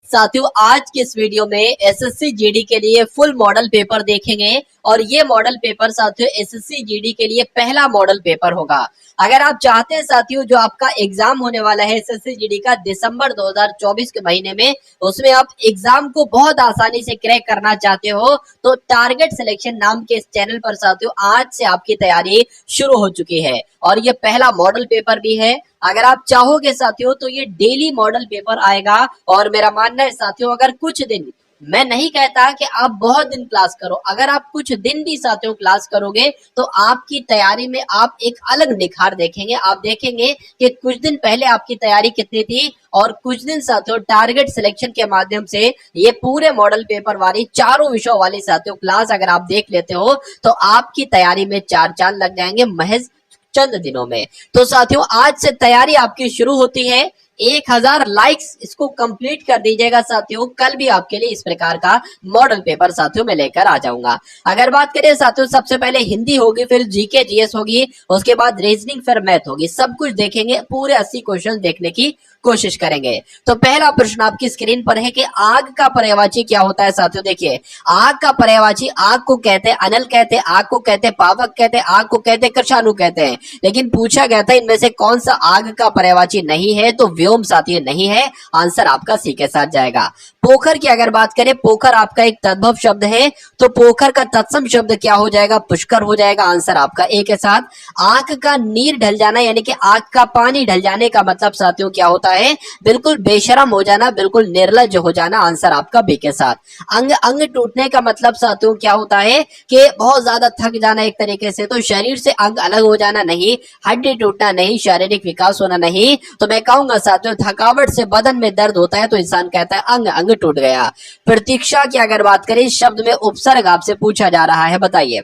साथियों आज के इस वीडियो में एसएससी जीडी के लिए फुल मॉडल पेपर देखेंगे और ये मॉडल पेपर साथियों एसएससी जीडी के लिए पहला मॉडल पेपर होगा। अगर आप चाहते हैं साथियों जो आपका एग्जाम होने वाला है एसएससी जीडी का दिसंबर 2024 के महीने में, उसमें आप एग्जाम को बहुत आसानी से क्रैक करना चाहते हो तो टारगेट सिलेक्शन नाम के इस चैनल पर साथियों आज से आपकी तैयारी शुरू हो चुकी है और ये पहला मॉडल पेपर भी है। अगर आप चाहोगे साथियों तो ये डेली मॉडल पेपर आएगा और मेरा मानना है साथियों अगर कुछ दिन, मैं नहीं कहता कि आप बहुत दिन क्लास करो, अगर आप कुछ दिन भी साथियों क्लास करोगे तो आपकी तैयारी में आप एक अलग निखार देखेंगे। आप देखेंगे कि कुछ दिन पहले आपकी तैयारी कितनी थी और कुछ दिन साथियों टारगेट सिलेक्शन के माध्यम से ये पूरे मॉडल पेपर वाली चारों विषयों वाली साथियों क्लास अगर आप देख लेते हो तो आपकी तैयारी में चार चांद लग जाएंगे महज चंद दिनों में। तो साथियों आज से तैयारी आपकी शुरू होती है। 1000 लाइक्स इसको कंप्लीट कर दीजिएगा साथियों, कल भी आपके लिए इस प्रकार का मॉडल पेपर साथियों मैं लेकर आ जाऊंगा। अगर बात करें साथियों सबसे पहले हिंदी होगी, फिर जीके जीएस होगी, उसके बाद रीजनिंग, फिर मैथ होगी, सब कुछ देखेंगे, पूरे 80 क्वेश्चन देखने की कोशिश करेंगे। तो पहला प्रश्न आपकी स्क्रीन पर है कि आग का पर्यायवाची क्या होता है साथियों। देखिए आग का पर्यायवाची, आग को कहते हैं अनल कहते हैं, आग को कहते हैं पावक कहते हैं, आग को कहते हैं कृषाणु कहते हैं, लेकिन पूछा गया था इनमें से कौन सा आग का पर्यायवाची नहीं है, तो व्योम साथियों नहीं है, आंसर आपका सी के साथ जाएगा। पोखर की अगर बात करें, पोखर आपका एक तद्भव शब्द है तो पोखर का तत्सम शब्द क्या हो जाएगा, पुष्कर हो जाएगा, आंसर आपका ए के साथ। आंख का नीर ढल जाना यानी कि आंख का पानी ढल जाने का मतलब साथियों क्या होता है, बिल्कुल बेशरम हो जाना, बिल्कुल निर्लज हो जाना, आंसर आपका बी के साथ। अंग अंग टूटने का मतलब साथियों क्या होता है कि बहुत ज्यादा थक जाना एक तरीके से, तो शरीर से अंग अलग हो जाना नहीं, हड्डी टूटना नहीं, शारीरिक विकास होना नहीं, तो मैं कहूंगा साथियों थकावट से बदन में दर्द होता है तो इंसान कहता है अंग अंग टूट गया। प्रतीक्षा की अगर बात करें, इस शब्द में उपसर्ग आपसे पूछा जा रहा है, बताइए।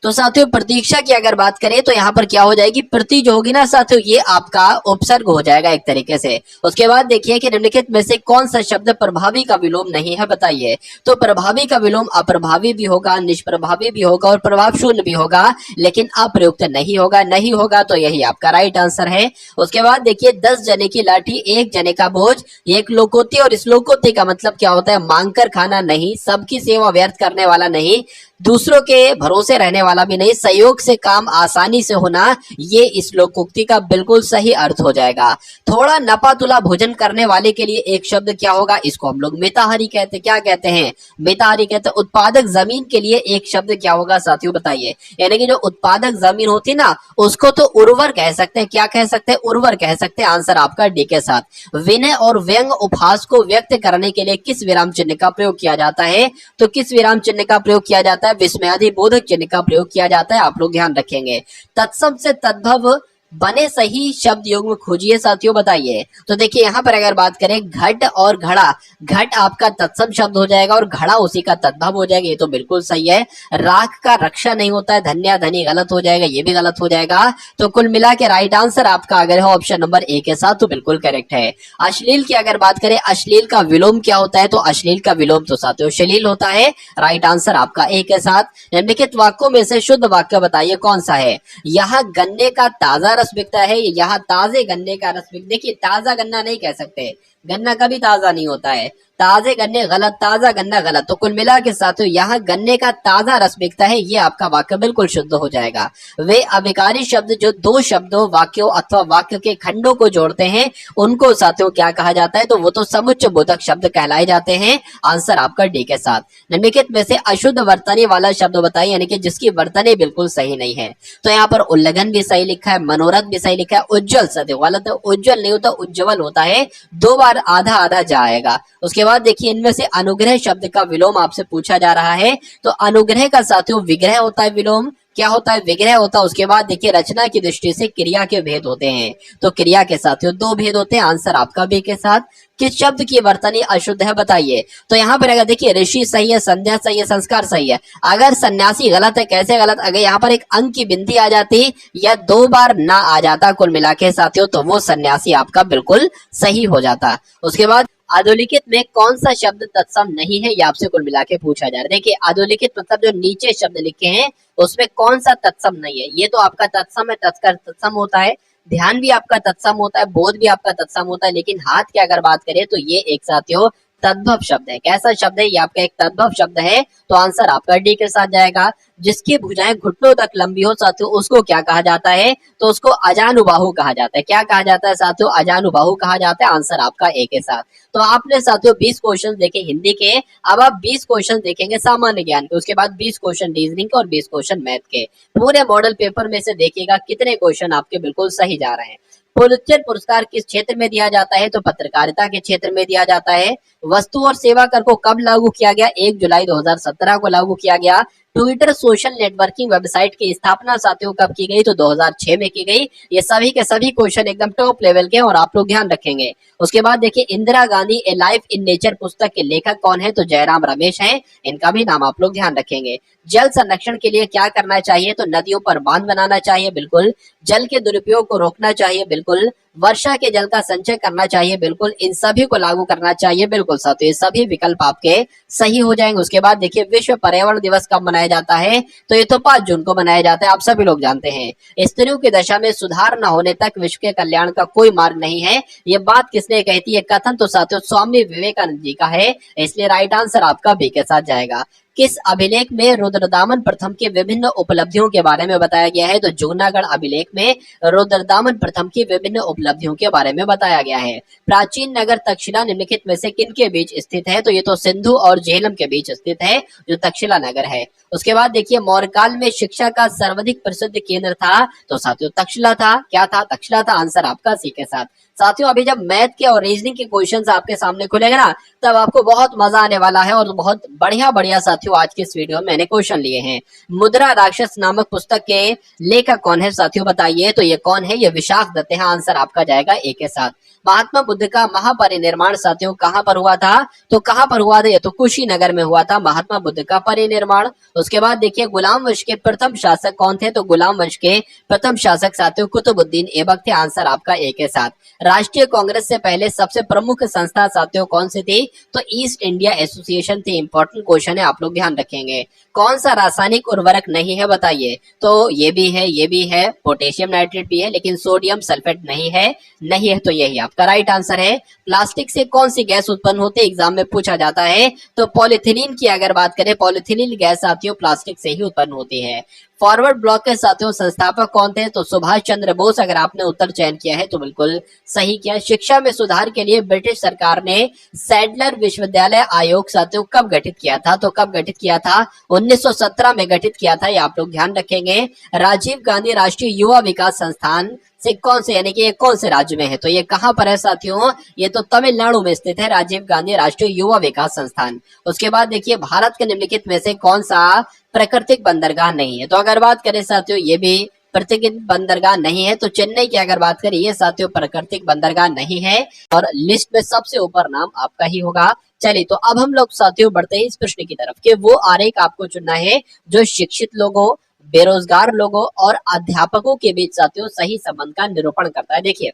तो साथियों प्रतीक्षा की अगर बात करें तो यहाँ पर क्या हो जाएगी, प्रति जो होगी ना साथियों ये आपका उपसर्ग हो जाएगा एक तरीके से। उसके बाद देखिए कि निम्नलिखित में से कौन सा शब्द प्रभावी का विलोम नहीं है, बताइए। तो प्रभावी का विलोम अप्रभावी भी होगा, निष्प्रभावी भी होगा और प्रभाव शून्य भी होगा, लेकिन अप्रयुक्त नहीं होगा। नहीं होगा तो यही आपका राइट आंसर है। उसके बाद देखिए 10 जने की लाठी 1 जने का बोझ, एक लोकोक्ति, और इस लोकोक्ति का मतलब क्या होता है, मांग कर खाना नहीं, सबकी सेवा व्यर्थ करने वाला नहीं, दूसरों के भरोसे रहने वाला भी नहीं, सहयोग से काम आसानी से होना, ये इस लोकोक्ति का बिल्कुल सही अर्थ हो जाएगा। थोड़ा नपा तुला भोजन करने वाले के लिए एक शब्द क्या होगा, इसको हम लोग मिताहारी कहते हैं। क्या कहते हैं, मिताहारी कहते हैं। उत्पादक जमीन के लिए एक शब्द क्या होगा साथियों, बताइए। यानी कि जो उत्पादक जमीन होती है ना उसको तो उर्वर कह सकते हैं। क्या कह सकते हैं, उर्वर कह सकते हैं, आंसर आपका डी के साथ। विनय और व्यंग उपहास को व्यक्त करने के लिए किस विराम चिन्ह का प्रयोग किया जाता है, तो किस विराम चिन्ह का प्रयोग किया जाता है, विस्मयादि बोधक चिन्ह का प्रयोग किया जाता है, आप लोग ध्यान रखेंगे। तत्सम से तद्भव बने सही शब्द योग में खोजिए साथियों, बताइए। तो देखिए यहाँ पर अगर बात करें घट और घड़ा, घट आपका तत्सम शब्द हो जाएगा और घड़ा उसी का तद्भव हो जाएगा, ये तो बिल्कुल सही है। राख का रक्षा नहीं होता है, धन्या धनी गलत हो जाएगा, ये भी गलत हो जाएगा। तो कुल मिला के राइट आंसर आपका अगर है ऑप्शन नंबर ए के साथ तो बिल्कुल करेक्ट है। अश्लील की अगर बात करें, अश्लील का विलोम क्या होता है, तो अश्लील का विलोम तो साथियों श्लील होता है, राइट आंसर आपका ए के साथ। निम्नलिखित वाक्यों में से शुद्ध वाक्य बताइए कौन सा है। यहाँ गन्ने का ताजा रस बिकता है, यहाँ ताजे गन्ने का रस बिक, देखिए ताजा गन्ना नहीं कह सकते, गन्ना कभी ताजा नहीं होता है, ताजे गन्ने गलत, ताजा गन्ना गलत। तो कुल मिला के साथियों यहाँ गन्ने का ताजा रस बिकता है, ये आपका वाक्य बिल्कुल शुद्ध हो जाएगा। वे अभिकारी शब्द जो दो शब्दों, वाक्यों अथवा वाक्य के खंडों को जोड़ते हैं उनको साथियों क्या कहा जाता है, तो वो तो समुच्चय बोधक शब्द कहलाए जाते हैं, आंसर आपका डी के साथ। निम्नलिखित में से अशुद्ध वर्तनी वाला शब्द बताइए, यानी कि जिसकी वर्तनी बिल्कुल सही नहीं है। तो यहाँ पर उल्लंघन भी सही लिखा है, मनोरथ भी सही लिखा है, उज्जवल सत्य गलत है, उज्जवल नहीं होता उज्जवल होता है, 2 बार आधा आधा जाएगा। उसके बाद देखिए इनमें से अनुग्रह शब्द का विलोम आपसे पूछा जा रहा है, तो अनुग्रह का साथियों विग्रह होता है, विलोम क्या होता है, विग्रह होता है। उसके बाद देखिए रचना की दृष्टि से क्रिया के भेद होते हैं, तो क्रिया के साथियों 2 भेद होते हैं, आंसर आपका बी के साथ। किस शब्द की वर्तनी अशुद्ध है, बताइए। तो यहाँ पर अगर देखिए ऋषि सही है, संध्या सही है, संस्कार सही है, अगर सन्यासी गलत है, कैसे गलत, अगर यहाँ पर एक अंक की बिंदी आ जाती या 2 बार ना आ जाता कुल मिला के साथियों तो वो सन्यासी आपका बिल्कुल सही हो जाता। उसके बाद अधोलिखित में कौन सा शब्द तत्सम नहीं है, ये आपसे कुल मिला के पूछा जा रहा है। देखिए अधोलिखित मतलब जो नीचे शब्द लिखे हैं उसमें कौन सा तत्सम नहीं है, ये तो आपका तत्सम है, तत्सम होता है, ध्यान भी आपका तत्सम होता है, बोध भी आपका तत्सम होता है, लेकिन हाथ की अगर बात करें तो ये एक साथियों तद्भव शब्द है। कैसा शब्द है? ये आपका एक तद्भव शब्द है, तो आंसर आपका डी के साथ जाएगा। जिसकी भुजाएं घुटनों तक लंबी हो साथियों, उसको क्या कहा जाता है? तो उसको अजानुबाहु कहा जाता है। क्या कहा जाता है साथियों? अजानुबाहु कहा जाता है। आंसर आपका ए के साथ। तो आपने साथियों 20 क्वेश्चन देखे हिंदी के, अब आप 20 क्वेश्चन देखेंगे सामान्य ज्ञान के, उसके बाद 20 क्वेश्चन रीजनिंग के और 20 क्वेश्चन मैथ के। पूरे मॉडल पेपर में से देखिएगा कितने क्वेश्चन आपके बिल्कुल सही जा रहे हैं। पुलित्जर पुरस्कार किस क्षेत्र में दिया जाता है? तो पत्रकारिता के क्षेत्र में दिया जाता है। वस्तु और सेवा कर को कब लागू किया गया? 1 जुलाई 2017 को लागू किया गया। ट्विटर सोशल नेटवर्किंग वेबसाइट की स्थापना साथियों कब की गई? तो 2006 में की गई। ये सभी के सभी क्वेश्चन एकदम टॉप लेवल के और आप लोग ध्यान रखेंगे। उसके बाद देखिए इंदिरा गांधी ए लाइफ इन नेचर पुस्तक के लेखक कौन है? तो जयराम रमेश हैं। इनका भी नाम आप लोग ध्यान रखेंगे। जल संरक्षण के लिए क्या करना चाहिए? तो नदियों पर बांध बनाना चाहिए, बिल्कुल। जल के दुरुपयोग को रोकना चाहिए, बिल्कुल। वर्षा के जल का संचय करना चाहिए, बिल्कुल। इन सभी को लागू करना चाहिए, बिल्कुल साथियों। ये सभी विकल्प आपके सही हो जाएंगे। उसके बाद देखिए विश्व पर्यावरण दिवस कब मनाया जाता है? तो ये तो 5 जून को मनाया जाता है, आप सभी लोग जानते हैं। स्त्रियों की दशा में सुधार न होने तक विश्व के कल्याण का कोई मार्ग नहीं है। ये बात किसने कहती है? कथन तो साथियों स्वामी विवेकानंद जी का है, इसलिए राइट आंसर आपका बी के साथ जाएगा। किस अभिलेख में रुद्रदामन प्रथम की विभिन्न उपलब्धियों के बारे में बताया गया है? तो जूनागढ़ अभिलेख में रुद्रदामन प्रथम की विभिन्न उपलब्धियों के बारे में बताया गया है। प्राचीन नगर तक्षशिला निम्नलिखित में से किन के बीच स्थित है? तो ये तो सिंधु और झेलम के बीच स्थित है, जो तक्षशिला नगर है। उसके बाद देखिए मौर्य काल में शिक्षा का सर्वाधिक प्रसिद्ध केंद्र था, तो साथियों तक्षशिला था। क्या था? तक्षशिला था। आंसर आपका सी के साथ। साथियों अभी जब मैथ के और रीजनिंग के क्वेश्चंस आपके सामने खुलेगा ना, तब आपको बहुत मजा आने वाला है और बहुत बढ़िया बढ़िया साथियों आज के इस वीडियो में मैंने क्वेश्चन लिए हैं। मुद्रा राक्षस नामक पुस्तक के लेखक कौन है साथियों बताइए? तो ये कौन है? ये विशाख दत्त है। आंसर आपका जाएगा ए के साथ। महात्मा बुद्ध का महापरिनिर्वाण साथियों कहां पर हुआ था? तो कहां पर हुआ था? ये तो कुशीनगर में हुआ था महात्मा बुद्ध का परिनिर्वाण। उसके बाद देखिए गुलाम वंश के प्रथम शासक कौन थे? तो गुलाम वंश के प्रथम शासक साथियों कुतुबुद्दीन ऐबक थे। आंसर आपका ए के साथ। राष्ट्रीय कांग्रेस से पहले सबसे प्रमुख संस्था साथियों कौन सी थी? तो ईस्ट इंडिया एसोसिएशन थी। इंपॉर्टेंट क्वेश्चन है, आप लोग ध्यान रखेंगे। कौन सा रासायनिक उर्वरक नहीं है बताइए? तो ये भी है, पोटेशियम नाइट्रेट भी है, लेकिन सोडियम सल्फेट नहीं है। नहीं है तो यही आपका राइट आंसर है। प्लास्टिक से कौन सी गैस उत्पन्न होती है? एग्जाम में पूछा जाता है। तो पॉलीथिलीन की अगर बात करें, पॉलीथिलीन गैस साथियों प्लास्टिक से ही उत्पन्न होती है। फॉरवर्ड ब्लॉक के साथियों संस्थापक कौन थे? तो सुभाष चंद्र बोस। अगर आपने उत्तर चयन किया है तो बिल्कुल सही किया। शिक्षा में सुधार के लिए ब्रिटिश सरकार ने सैडलर विश्वविद्यालय आयोग साथियों कब गठित किया था? तो कब गठित किया था? 1917 में गठित किया था, ये आप लोग ध्यान रखेंगे। राजीव गांधी राष्ट्रीय युवा विकास संस्थान से कौन से यानी कि ये कौन से राज्य में है? तो ये कहां पर है साथियों? ये तो तमिलनाडु में स्थित है, राजीव गांधी राष्ट्रीय युवा विकास संस्थान। उसके बाद देखिए भारत के निम्नलिखित में से कौन सा प्राकृतिक बंदरगाह नहीं है? तो अगर बात करें साथियों ये भी प्राकृतिक बंदरगाह नहीं है। तो चेन्नई की अगर बात करें, ये साथियों प्राकृतिक बंदरगाह नहीं है और लिस्ट में सबसे ऊपर नाम आपका ही होगा। चलिए तो अब हम लोग साथियों बढ़ते हैं इस प्रश्न की तरफ कि वो आरेख आपको चुनना है जो शिक्षित लोगों, बेरोजगार लोगों और अध्यापकों के बीच साथियों सही संबंध का निरूपण करता है। देखिए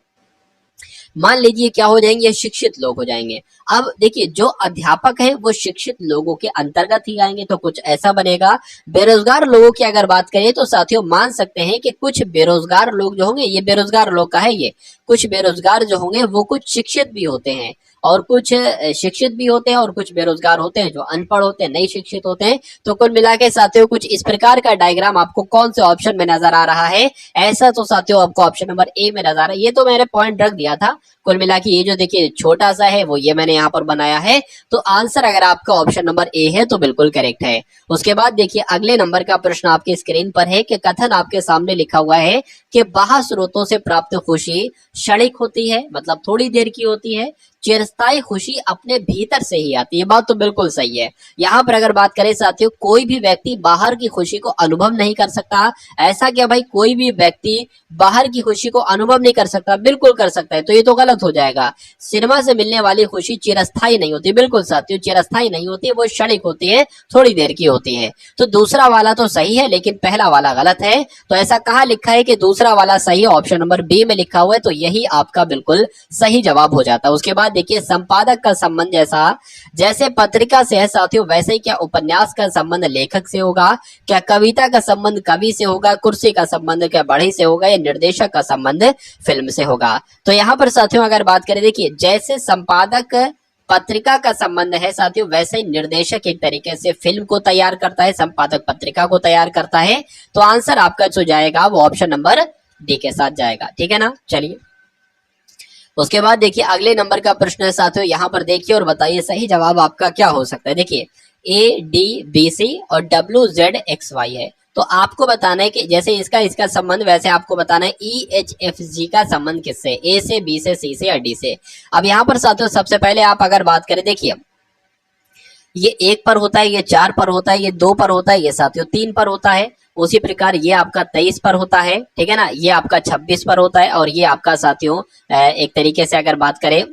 मान लीजिए क्या हो जाएंगे? ये शिक्षित लोग हो जाएंगे। अब देखिए जो अध्यापक हैं वो शिक्षित लोगों के अंतर्गत ही आएंगे, तो कुछ ऐसा बनेगा। बेरोजगार लोगों की अगर बात करें तो साथियों मान सकते हैं कि कुछ बेरोजगार लोग जो होंगे, ये बेरोजगार लोग का है, ये कुछ बेरोजगार जो होंगे वो कुछ शिक्षित भी होते हैं और कुछ शिक्षित भी होते हैं और कुछ बेरोजगार होते हैं जो अनपढ़ होते हैं, नहीं शिक्षित होते हैं। तो कुल मिला के साथियों कुछ इस प्रकार का डायग्राम आपको कौन से ऑप्शन में नजर आ रहा है? ऐसा तो साथियों आपको ऑप्शन नंबर ए में नजर आ रहा है। ये तो मैंने पॉइंट रख दिया था। कुल मिला के ये जो देखिए छोटा सा है वो ये मैंने यहाँ पर बनाया है। तो आंसर अगर आपका ऑप्शन नंबर ए है तो बिल्कुल करेक्ट है। उसके बाद देखिए अगले नंबर का प्रश्न आपके स्क्रीन पर है कि कथन आपके सामने लिखा हुआ है कि बाह्य स्रोतों से प्राप्त खुशी क्षणिक होती है, मतलब थोड़ी देर की होती है। चिरस्थायी खुशी अपने भीतर से ही आती है। बात तो बिल्कुल सही है। यहाँ पर अगर बात करें साथियों कोई भी व्यक्ति बाहर की खुशी को अनुभव नहीं कर सकता। ऐसा क्या भाई? कोई भी व्यक्ति बाहर की खुशी को अनुभव नहीं कर सकता? बिल्कुल कर सकता है। तो ये तो गलत हो जाएगा। सिनेमा से मिलने वाली खुशी चिरस्थायी नहीं होती। बिल्कुल साथियों चिरस्थायी नहीं होती, वो क्षणिक होती है, थोड़ी देर की होती है। तो दूसरा वाला तो सही है लेकिन पहला वाला गलत है। तो ऐसा कहाँ लिखा है कि दूसरा वाला सही है? ऑप्शन नंबर बी में लिखा हुआ है, तो यही आपका बिल्कुल सही जवाब हो जाता है। उसके बाद बाद देखिए संपादक का संबंध जैसे पत्रिका से है साथियों, वैसे ही क्या उपन्यास का संबंध लेखक से होगा, क्या कविता का संबंध कवि से होगा, कुर्सी का संबंध क्या बढ़ई से होगा, या निर्देशक का संबंध फिल्म से होगा। तो यहाँ पर साथियों अगर बात करें, देखिए जैसे संपादक पत्रिका का संबंध है साथियों, वैसे ही निर्देशक एक तरीके से फिल्म को तैयार करता है, संपादक पत्रिका को तैयार करता है। तो आंसर आपका जो जाएगा वो ऑप्शन नंबर डी के साथ जाएगा, ठीक है ना। चलिए उसके बाद देखिए अगले नंबर का प्रश्न है साथियों, यहाँ पर देखिए और बताइए सही जवाब आपका क्या हो सकता है। देखिए ADBC और WZXY है, तो आपको बताना है कि जैसे इसका संबंध, वैसे आपको बताना है EHFG का संबंध किससे, A से, B से, C से या D से। अब यहाँ पर साथियों सबसे पहले आप अगर बात करें, देखिए ये 1 पर होता है, ये 4 पर होता है, ये 2 पर होता है, ये साथियों 3 पर होता है। उसी प्रकार ये आपका 23 पर होता है, ठीक है ना, ये आपका 26 पर होता है, और ये आपका साथियों एक तरीके से अगर बात करें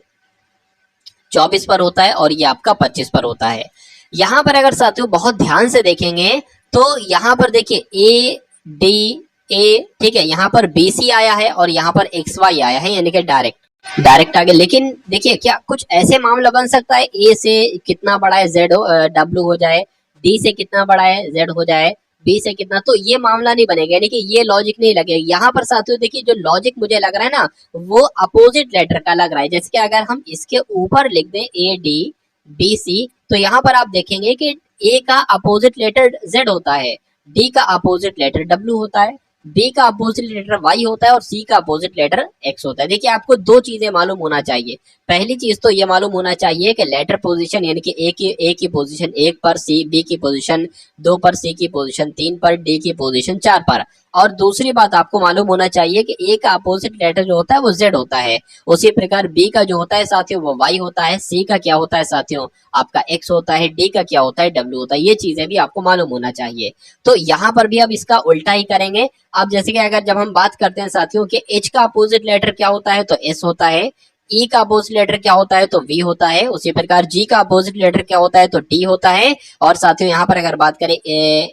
24 पर होता है, और ये आपका 25 पर होता है। यहाँ पर अगर साथियों बहुत ध्यान से देखेंगे तो यहाँ पर देखिए ADA, ठीक है, यहाँ पर BC आया है और यहाँ पर XY आया है, यानी कि डायरेक्ट आगे। लेकिन देखिए क्या कुछ ऐसे मामला बन सकता है, A से कितना बड़ा है W हो जाए, D से कितना बड़ा है Z हो जाए, B से कितना, तो ये मामला नहीं बनेगा, यानी कि ये लॉजिक नहीं लगेगा। यहाँ पर साथियों देखिए जो लॉजिक मुझे लग रहा है ना, वो अपोजिट लेटर का लग रहा है। जैसे कि अगर हम इसके ऊपर लिख दें ADBC, तो यहाँ पर आप देखेंगे कि A का अपोजिट लेटर Z होता है, D का अपोजिट लेटर W होता है, B का अपोजिट लेटर Y होता है, और C का अपोजिट लेटर X होता है। देखिए आपको दो चीजें मालूम होना चाहिए। पहली चीज तो ये मालूम होना चाहिए कि लेटर पोजीशन, यानी कि A की पोजीशन 1 पर, B की पोजीशन 2 पर, C की पोजीशन 3 पर, D की पोजीशन 4 पर। और दूसरी बात आपको मालूम होना चाहिए कि A का अपोजिट लेटर जो होता है वो Z होता है, उसी प्रकार B का जो होता है साथियों वो Y होता है, C का क्या होता है साथियों आपका X होता है, D का क्या होता है W होता है। ये चीजें भी आपको मालूम होना चाहिए। तो यहाँ पर भी अब इसका उल्टा ही करेंगे। अब जैसे कि अगर जब हम बात करते हैं साथियों कि H का अपोजिट लेटर क्या होता है, तो S होता है, E का अपोजिट लेटर क्या होता है, तो V होता है, उसी प्रकार G का अपोजिट लेटर क्या होता है, तो T होता है, और साथियों यहाँ पर अगर बात करें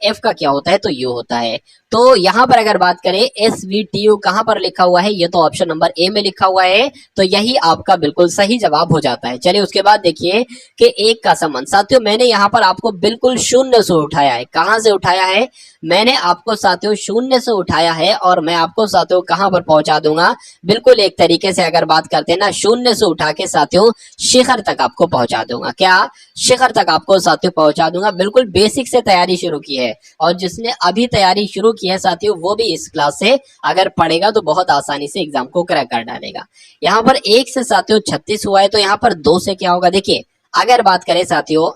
F का क्या होता है, तो U होता है। तो यहाँ पर अगर बात करें SVTU कहाँ पर लिखा हुआ है, ये तो ऑप्शन नंबर A में लिखा हुआ है, तो यही आपका बिल्कुल सही जवाब हो जाता है। चलिए उसके बाद देखिए कि एक का संबंध, साथियों मैंने यहाँ पर आपको बिल्कुल शून्य से उठाया है। कहाँ से उठाया है, मैंने आपको साथियों शून्य से उठाया है, और मैं आपको साथियों कहाँ पर पहुंचा दूंगा, बिल्कुल एक तरीके से अगर बात करते हैं ना, शून्य से उठा के साथियों शिखर तक आपको पहुंचा दूंगा। क्या शिखर तक आपको साथियों पहुंचा दूंगा। बिल्कुल बेसिक से तैयारी शुरू की है, और जिसने अभी तैयारी शुरू की है साथियों वो भी इस क्लास से अगर पढ़ेगा तो बहुत आसानी से एग्जाम को क्रैक कर डालेगा। यहाँ पर 1 से साथियों 36 हुआ है, तो यहाँ पर 2 से क्या होगा। देखिए अगर बात करें साथियों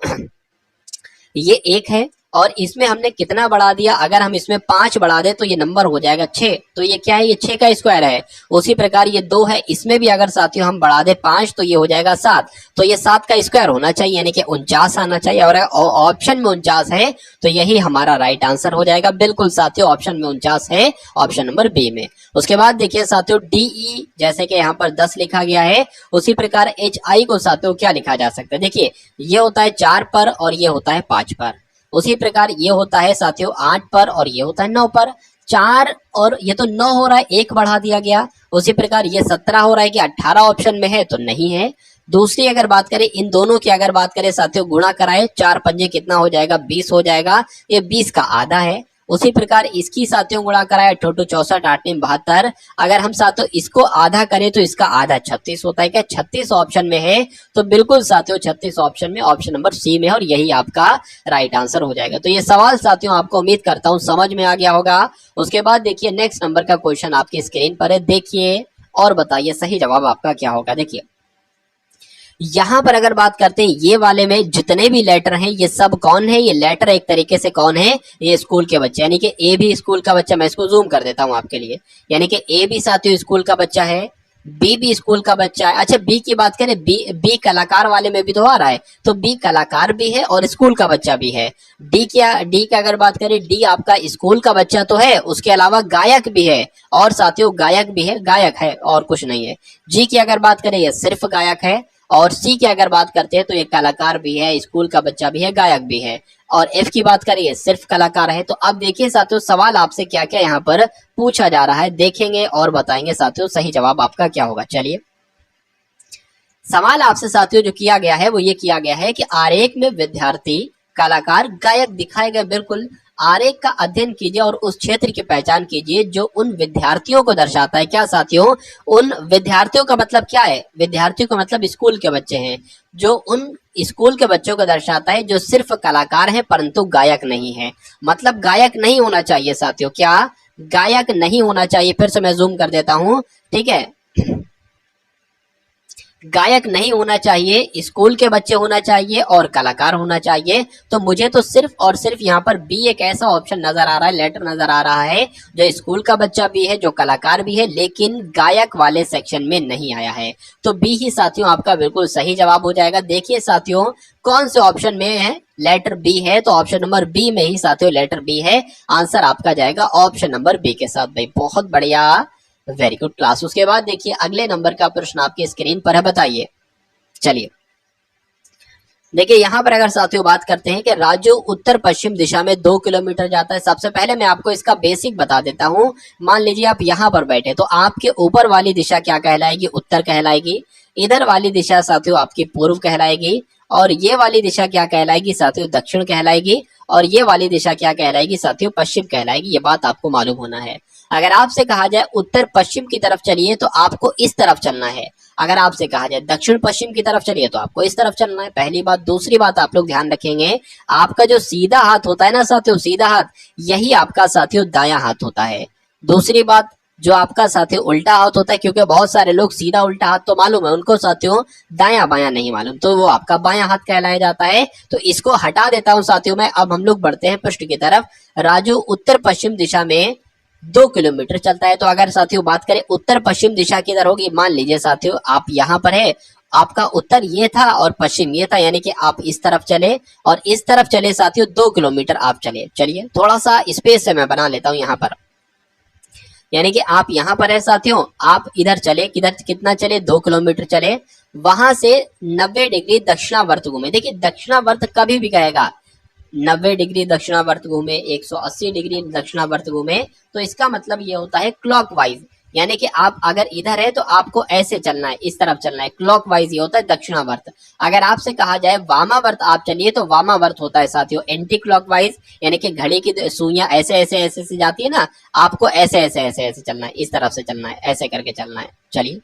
ये 1 है, और इसमें हमने कितना बढ़ा दिया, अगर हम इसमें 5 बढ़ा दें तो ये नंबर हो जाएगा 6, तो ये क्या है, ये 6 का स्क्वायर है। उसी प्रकार ये 2 है, इसमें भी अगर साथियों हम बढ़ा दें 5 तो ये हो जाएगा 7, तो ये 7 का स्क्वायर होना चाहिए, यानी कि 49 आना चाहिए। और ऑप्शन में 49 है तो यही हमारा राइट आंसर हो जाएगा। बिल्कुल साथियों ऑप्शन में 49 है, ऑप्शन नंबर बी में। उसके बाद देखिए साथियों DE जैसे कि यहाँ पर 10 लिखा गया है, उसी प्रकार HI को साथियों क्या लिखा जा सकता है। देखिए ये होता है 4 पर और ये होता है 5 पर, उसी प्रकार ये होता है साथियों 8 पर और ये होता है 9 पर। 4 और ये तो 9 हो रहा है, 1 बढ़ा दिया गया। उसी प्रकार ये 17 हो रहा है कि 18 ऑप्शन में है, तो नहीं है। दूसरी अगर बात करें इन दोनों की, अगर बात करें साथियों गुणा कराए 4 पंजे कितना हो जाएगा, 20 हो जाएगा, ये 20 का आधा है। उसी प्रकार इसकी साथियों गुणा कराए 8 2 64 8 9 72, अगर हम साथियों इसको आधा करें तो इसका आधा 36 होता है। क्या 36 ऑप्शन में है, तो बिल्कुल साथियों 36 ऑप्शन में, ऑप्शन नंबर सी में, और यही आपका राइट आंसर हो जाएगा। तो ये सवाल साथियों आपको उम्मीद करता हूं समझ में आ गया होगा। उसके बाद देखिए नेक्स्ट नंबर का क्वेश्चन आपकी स्क्रीन पर है, देखिए और बताइए सही जवाब आपका क्या होगा। देखिए यहाँ पर अगर बात करते हैं ये वाले में जितने भी लेटर हैं ये सब कौन है, ये लेटर एक तरीके से कौन है, ये स्कूल के बच्चे, यानी कि ए भी स्कूल का बच्चा, मैं इसको जूम कर देता हूँ आपके लिए, यानी कि ए भी साथियों स्कूल का बच्चा है, बी भी स्कूल का बच्चा है। अच्छा बी की बात करें, बी कलाकार वाले में भी तो आ रहा है, तो बी कलाकार भी है और स्कूल का बच्चा भी है। डी की अगर बात करें, डी आपका स्कूल का बच्चा तो है, उसके अलावा गायक भी है, और साथियों गायक भी है, गायक है और कुछ नहीं है। जी की अगर बात करें ये सिर्फ गायक है, और सी की अगर बात करते हैं तो ये कलाकार भी है, स्कूल का बच्चा भी है, गायक भी है, और एफ की बात करिए सिर्फ कलाकार है। तो अब देखिए साथियों सवाल आपसे क्या क्या यहाँ पर पूछा जा रहा है, देखेंगे और बताएंगे साथियों सही जवाब आपका क्या होगा। चलिए सवाल आपसे साथियों जो किया गया है वो ये किया गया है कि आरेख में विद्यार्थी, कलाकार, गायक दिखाए गए। बिल्कुल, आरेख का अध्ययन कीजिए और उस क्षेत्र की पहचान कीजिए जो उन विद्यार्थियों को दर्शाता है। क्या साथियों? उन विद्यार्थियों का मतलब क्या है? विद्यार्थियों का मतलब स्कूल के बच्चे हैं, जो उन स्कूल के बच्चों को दर्शाता है जो सिर्फ कलाकार हैं परंतु गायक नहीं है। मतलब गायक नहीं होना चाहिए साथियों। क्या? गायक नहीं होना चाहिए। फिर से मैं जूम कर देता हूं, ठीक है। गायक नहीं होना चाहिए, स्कूल के बच्चे होना चाहिए और कलाकार होना चाहिए। तो मुझे तो सिर्फ और सिर्फ यहाँ पर बी एक ऐसा ऑप्शन नजर आ रहा है, लेटर नजर आ रहा है जो स्कूल का बच्चा भी है, जो कलाकार भी है, लेकिन गायक वाले सेक्शन में नहीं आया है। तो बी ही साथियों आपका बिल्कुल सही जवाब हो जाएगा। देखिए साथियों कौन से ऑप्शन में है, लेटर बी है, तो ऑप्शन नंबर बी में ही साथियों लेटर बी है। आंसर आपका जाएगा ऑप्शन नंबर बी के साथ। भाई बहुत बढ़िया, वेरी गुड क्लास। उसके बाद देखिए अगले नंबर का प्रश्न आपके स्क्रीन पर है, बताइए। चलिए देखिए यहाँ पर अगर साथियों बात करते हैं कि राजू उत्तर पश्चिम दिशा में 2 किलोमीटर जाता है। सबसे पहले मैं आपको इसका बेसिक बता देता हूँ। मान लीजिए आप यहाँ पर बैठे तो आपके ऊपर वाली दिशा क्या कहलाएगी? उत्तर कहलाएगी। इधर वाली दिशा साथियों आपकी पूर्व कहलाएगी, और ये वाली दिशा क्या कहलाएगी साथियों? दक्षिण कहलाएगी। और ये वाली दिशा क्या कहलाएगी साथियों? पश्चिम कहलाएगी। ये बात आपको मालूम होना है। अगर आपसे कहा जाए उत्तर पश्चिम की तरफ चलिए तो आपको इस तरफ चलना है। अगर आपसे कहा जाए दक्षिण पश्चिम की तरफ चलिए तो आपको इस तरफ चलना है। पहली बात। दूसरी बात आप लोग ध्यान रखेंगे, आपका जो सीधा हाथ होता है ना साथियों, सीधा हाथ, यही आपका साथियों दायां हाथ होता है। दूसरी बात, जो आपका साथियों उल्टा हाथ होता है, क्योंकि बहुत सारे लोग सीधा उल्टा हाथ तो मालूम है उनको साथियों, दायां बायां नहीं मालूम, तो वो आपका बायां हाथ कहलाया जाता है। तो इसको हटा देता हूं साथियों मैं। अब हम लोग बढ़ते हैं प्रश्न की तरफ। राजू उत्तर पश्चिम दिशा में 2 किलोमीटर चलता है। तो अगर साथियों बात करें उत्तर पश्चिम दिशा किधर होगी, मान लीजिए साथियों आप यहाँ पर है, आपका उत्तर ये था और पश्चिम ये था, यानी कि आप इस तरफ चले और इस तरफ चले साथियों, 2 किलोमीटर आप चले। चलिए थोड़ा सा स्पेस से मैं बना लेता हूं यहाँ पर, यानी कि आप यहाँ पर है साथियों, आप इधर चले, किधर कितना चले? 2 किलोमीटर चले। वहां से 90 डिग्री दक्षिणावर्त घूमे। देखिए दक्षिणावर्त कभी भी कहेगा 90 डिग्री दक्षिणावर्त घूमे, 180 डिग्री दक्षिणावर्त घूमे, तो इसका मतलब ये होता है क्लॉकवाइज। यानी कि आप अगर इधर है तो आपको ऐसे चलना है, इस तरफ चलना है। क्लॉकवाइज ये होता है दक्षिणावर्त। अगर आपसे कहा जाए वामावर्त आप चलिए तो वामावर्त होता है साथियों एंटी क्लॉकवाइज, यानी कि घड़ी की सुइयां ऐसे ऐसे ऐसे से जाती है ना, आपको ऐसे ऐसे ऐसे ऐसे चलना है, इस तरफ से चलना है, ऐसे करके चलना है। चलिए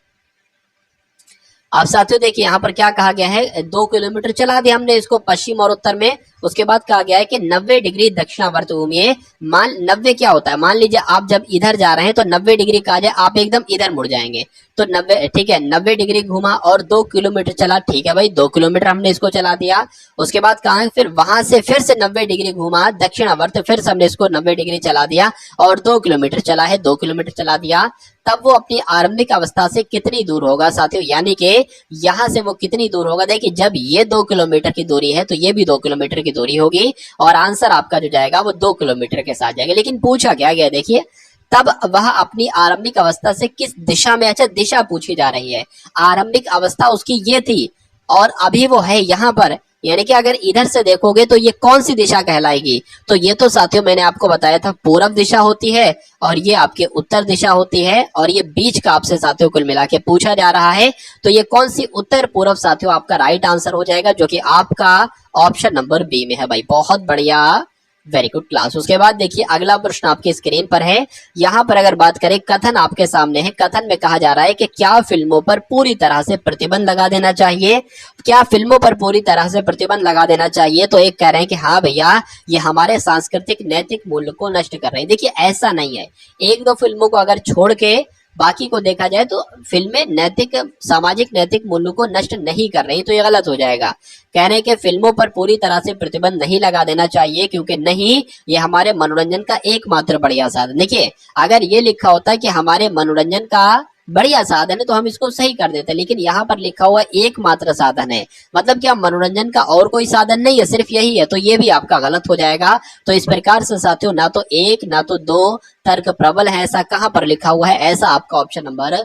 अब साथियों देखिए यहाँ पर क्या कहा गया है, 2 किलोमीटर चला दिया हमने इसको पश्चिम और उत्तर में। उसके बाद कहा गया है कि 90 डिग्री दक्षिणावर्त घूमिए। मान 90 क्या होता है, मान लीजिए आप जब इधर जा रहे हैं तो 90 डिग्री कहा जाए आप एकदम इधर मुड़ जाएंगे, तो 90 ठीक है, 90 डिग्री घुमा और 2 किलोमीटर चला। ठीक है भाई, 2 किलोमीटर हमने इसको चला दिया। उसके बाद कहा है फिर वहां से फिर से 90 डिग्री घुमा दक्षिणावर्त, फिर से हमने इसको 90 डिग्री चला दिया और 2 किलोमीटर चला है, 2 किलोमीटर चला दिया। तब वो अपनी आरंभिक अवस्था से कितनी दूर होगा साथियों, यानी कि यहाँ से वो कितनी दूर होगा? देखिए जब ये 2 किलोमीटर की दूरी है तो ये भी 2 किलोमीटर की दूरी होगी, और आंसर आपका जो जाएगा वो 2 किलोमीटर के साथ जाएगा। लेकिन पूछा क्या गया, देखिए तब वह अपनी आरंभिक अवस्था से किस दिशा में, अच्छा दिशा पूछी जा रही है। आरंभिक अवस्था उसकी ये थी और अभी वो है यहाँ पर, यानी कि अगर इधर से देखोगे तो ये कौन सी दिशा कहलाएगी? तो ये तो साथियों मैंने आपको बताया था पूर्व दिशा होती है, और ये आपके उत्तर दिशा होती है, और ये बीच का आपसे साथियों कुल मिला के पूछा जा रहा है। तो ये कौन सी? उत्तर पूर्व साथियों आपका राइट आंसर हो जाएगा, जो कि आपका ऑप्शन नंबर बी में है। भाई बहुत बढ़िया, वेरी गुड क्लास। उसके बाद देखिए अगला प्रश्न आपके स्क्रीन पर है। यहाँ पर अगर बात करें, कथन आपके सामने है। कथन में कहा जा रहा है कि क्या फिल्मों पर पूरी तरह से प्रतिबंध लगा देना चाहिए? क्या फिल्मों पर पूरी तरह से प्रतिबंध लगा देना चाहिए? तो एक कह रहे हैं कि हाँ भैया ये हमारे सांस्कृतिक नैतिक मूल्य को नष्ट कर रहे हैं। देखिए ऐसा नहीं है, 1-2 फिल्मों को अगर छोड़ के बाकी को देखा जाए तो फिल्में नैतिक सामाजिक नैतिक मूल्यों को नष्ट नहीं कर रही, तो ये गलत हो जाएगा। कह रहे हैं कि फिल्मों पर पूरी तरह से प्रतिबंध नहीं लगा देना चाहिए, क्योंकि नहीं, ये हमारे मनोरंजन का एकमात्र बढ़िया साधन। देखिए अगर ये लिखा होता है कि हमारे मनोरंजन का बढ़िया साधन है तो हम इसको सही कर देते, लेकिन यहाँ पर लिखा हुआ एकमात्र साधन है, मतलब क्या मनोरंजन का और कोई साधन नहीं है, सिर्फ यही है, तो ये भी आपका गलत हो जाएगा। तो इस प्रकार से साथियों ना तो 1 ना तो 2 तर्क प्रबल है, ऐसा कहाँ पर लिखा हुआ है? ऐसा आपका ऑप्शन नंबर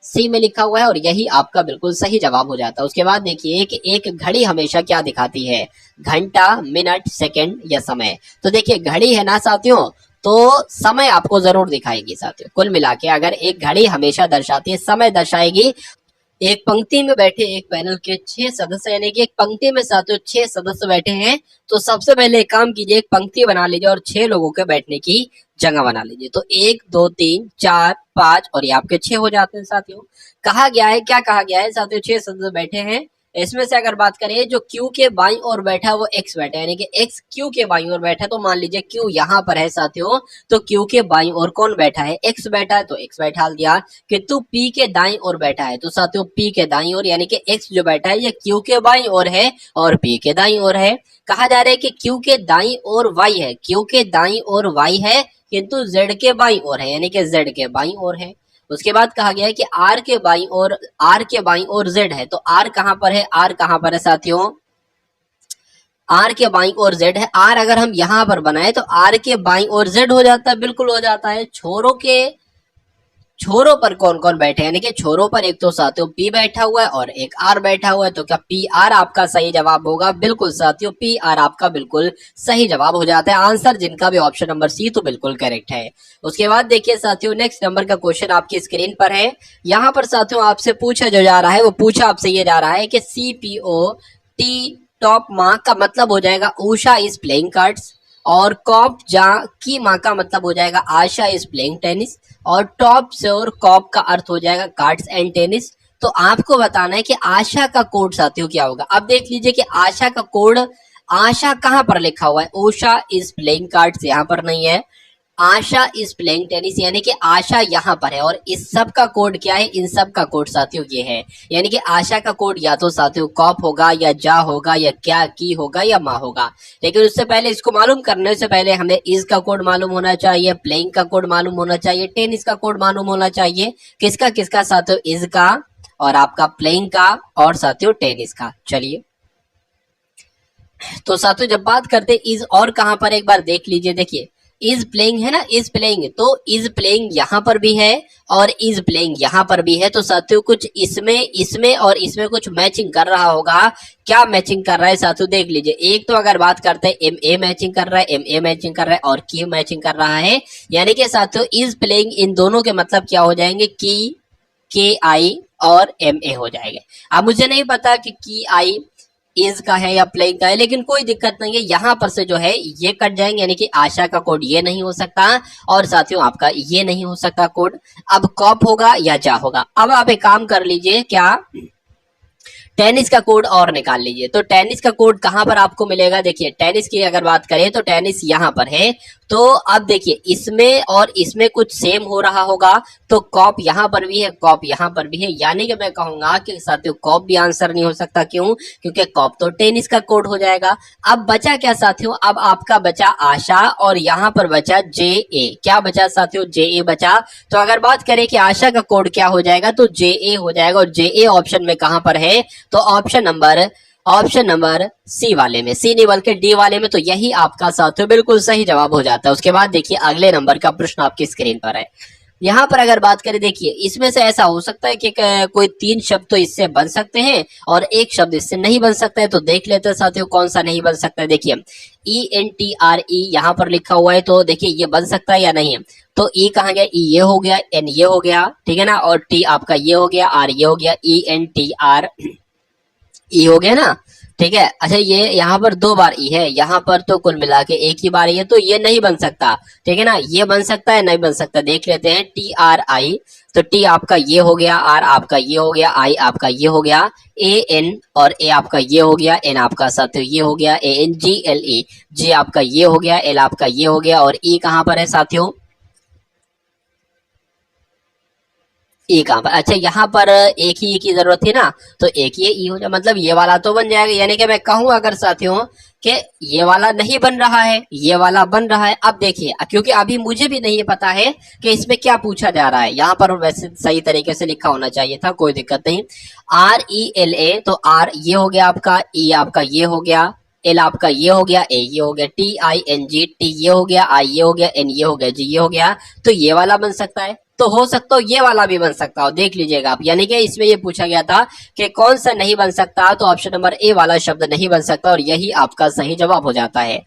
सी में लिखा हुआ है, और यही आपका बिल्कुल सही जवाब हो जाता है। उसके बाद देखिए कि एक घड़ी हमेशा क्या दिखाती है? घंटा, मिनट, सेकंड या समय? तो देखिए घड़ी है ना साथियों, तो समय आपको जरूर दिखाएगी साथियों। कुल मिला के अगर एक घड़ी हमेशा दर्शाती है, समय दर्शाएगी, एक पंक्ति में बैठे एक पैनल के 6 सदस्य, यानी कि एक पंक्ति में साथियों 6 सदस्य बैठे हैं, तो सबसे पहले एक काम कीजिए, एक पंक्ति बना लीजिए और 6 लोगों के बैठने की जगह बना लीजिए। तो 1 2 3 4 5 और ये आपके 6 हो जाते हैं साथियों। कहा गया है, क्या कहा गया है साथियों, 6 सदस्य बैठे हैं। इसमें से अगर बात करें, जो Q के बाईं ओर बैठा है वो X बैठा है, यानी कि X Q के बाईं ओर बैठा है। तो मान लीजिए Q यहाँ पर है साथियों, तो Q के बाईं ओर कौन बैठा है, X बैठा है, तो X बैठा दिया। किंतु P के दाईं ओर बैठा है, तो साथियों P के दाईं ओर, यानी कि X जो बैठा है ये Q के बाईं ओर है और P के दाईं ओर है। कहा जा रहा है कि Q के दाईं ओर Y है, Q के दाईं ओर Y है, किंतु Z के बाईं ओर है, यानी कि Z के बाईं ओर है। उसके बाद कहा गया है कि R के बाईं ओर Z है, तो R कहां पर है, R कहां पर है साथियों, R के बाईं ओर Z है। R अगर हम यहां पर बनाए तो R के बाईं ओर Z हो जाता है, बिल्कुल हो जाता है। छोरों पर कौन कौन बैठे, यानी कि छोरों पर एक तो साथियों P बैठा हुआ है और एक R बैठा हुआ है, तो क्या PR आपका सही जवाब होगा, बिल्कुल साथियों PR आपका बिल्कुल सही जवाब हो जाता है। आंसर जिनका भी ऑप्शन नंबर C तो बिल्कुल करेक्ट है। उसके बाद देखिए साथियों, नेक्स्ट नंबर का क्वेश्चन आपकी स्क्रीन पर है। यहाँ पर साथियों आपसे पूछा जो जा रहा है, वो पूछा आपसे ये जा रहा है कि CPOT टॉप माँ का मतलब हो जाएगा उषा इज प्लेइंग कार्ड्स, और कॉप जा की माँ का मतलब हो जाएगा आशा इज प्लेइंग टेनिस, और टॉप से और कॉप का अर्थ हो जाएगा कार्ड्स एंड टेनिस। तो आपको बताना है कि आशा का कोड साथियों क्या होगा। अब देख लीजिए कि आशा का कोड, आशा कहां पर लिखा हुआ है, उषा इज प्लेइंग कार्ड्स यहां पर नहीं है, आशा इज प्लेइंग टेनिस, यानी कि आशा यहाँ पर है। और इस सब का कोड क्या है, इन सब का कोड साथियों ये है, यानी कि आशा का कोड या तो साथियों कॉप होगा या जा होगा या क्या की होगा या माँ होगा। लेकिन उससे पहले, इसको मालूम करने से पहले हमें इज का कोड मालूम होना चाहिए, प्लेइंग का कोड मालूम होना चाहिए, टेनिस का कोड मालूम होना चाहिए। किसका किसका साथियों, इज का और आपका प्लेइंग का और साथियों टेनिस का। चलिए तो साथियों जब बात करते इज और कहां पर, एक बार देख लीजिए, देखिए इज प्लेइंग है ना, इज प्लेइंग, तो इज प्लेइंग यहां पर भी है और इज प्लेइंग यहां पर भी है। तो साथियों कुछ इसमें और इसमें कुछ मैचिंग कर रहा होगा। क्या मैचिंग कर रहा है साथियों, देख लीजिए। एक तो अगर बात करते हैं एम ए मैचिंग कर रहा है, एम ए मैचिंग कर रहा है और की मैचिंग कर रहा है, यानी कि साथियों इज प्लेइंग इन दोनों के मतलब क्या हो जाएंगे, की के आई और एम ए हो जाएंगे। अब मुझे नहीं पता कि आई इज का है या प्लेइंग का है, लेकिन कोई दिक्कत नहीं है, यहां पर से जो है ये कट जाएंगे, यानी कि आशा का कोड ये नहीं हो सकता और साथियों आपका ये नहीं हो सकता कोड। अब कॉप होगा या जा होगा। अब आप एक काम कर लीजिए, क्या टेनिस का कोड और निकाल लीजिए। तो टेनिस का कोड कहां पर आपको मिलेगा, देखिए टेनिस की अगर बात करें तो टेनिस यहां पर है। तो अब देखिए इसमें और इसमें कुछ सेम हो रहा होगा, तो कॉप यहां पर भी है, कॉप यहां पर भी है, यानी कि मैं कहूंगा कि साथियों कॉप भी आंसर नहीं हो सकता। क्यों, क्योंकि कॉप तो टेनिस का कोड हो जाएगा। अब बचा क्या साथियों, अब आपका बचा आशा और यहां पर बचा जे ए। क्या बचा साथियों, जे ए बचा। तो अगर बात करें कि आशा का कोड क्या हो जाएगा, तो जे ए हो जाएगा। और जे ए ऑप्शन में कहां पर है, तो ऑप्शन नंबर सी वाले में, सी नहीं बल्कि डी वाले में। तो यही आपका साथियों बिल्कुल सही जवाब हो जाता है। उसके बाद देखिए अगले नंबर का प्रश्न आपकी स्क्रीन पर है। यहाँ पर अगर बात करें, देखिए इसमें से ऐसा हो सकता है कि कोई 3 शब्द तो इससे बन सकते हैं और एक शब्द इससे नहीं बन सकता है। तो देख लेते हैं साथियों कौन सा नहीं बन सकता है। देखिए ENTRE यहाँ पर लिखा हुआ है, तो देखिए ये बन सकता है या नहीं है। तो ई कहाँ गया, ई ये हो गया, एन ये हो गया, ठीक है ना, और टी आपका ये हो गया, आर ये हो गया, ENTR ई हो गया ना, ठीक है। अच्छा ये यहाँ पर 2 बार ई है, यहाँ पर तो कुल मिला के एक ही बार ही है, तो ये नहीं बन सकता, ठीक है ना। ये बन सकता है, नहीं बन सकता, देख लेते हैं। TRI, तो टी आपका ये हो गया, आर आपका ये हो गया, आई आपका ये हो गया, AN और ए आपका ये हो गया, एन आपका साथियों ये हो गया, ANGLE, जी आपका ये हो गया, एल आपका ये हो गया, और ई कहाँ पर है साथियों, ई कहां पर, अच्छा यहाँ पर एक ही ई की जरूरत थी ना, तो एक ही ई हो जाए, मतलब ये वाला तो बन जाएगा। यानी कि मैं कहूं अगर साथियों कि ये वाला नहीं बन रहा है, ये वाला बन रहा है। अब देखिए क्योंकि अभी मुझे भी नहीं पता है कि इसमें क्या पूछा जा रहा है, यहाँ पर वैसे सही तरीके से लिखा होना चाहिए था, कोई दिक्कत नहीं। RELA, तो आर ये हो गया आपका, ई आपका ये हो गया, एल आपका ये हो गया, ए ये हो गया, TING, टी ये हो गया, आई ये हो गया, एन ये हो गया, जी ये हो गया। तो ये वाला बन सकता है, तो हो सकता हो ये वाला भी बन सकता हो, देख लीजिएगा आप। यानी कि इसमें ये पूछा गया था कि कौन सा नहीं बन सकता, तो ऑप्शन नंबर ए वाला शब्द नहीं बन सकता और यही आपका सही जवाब हो जाता है।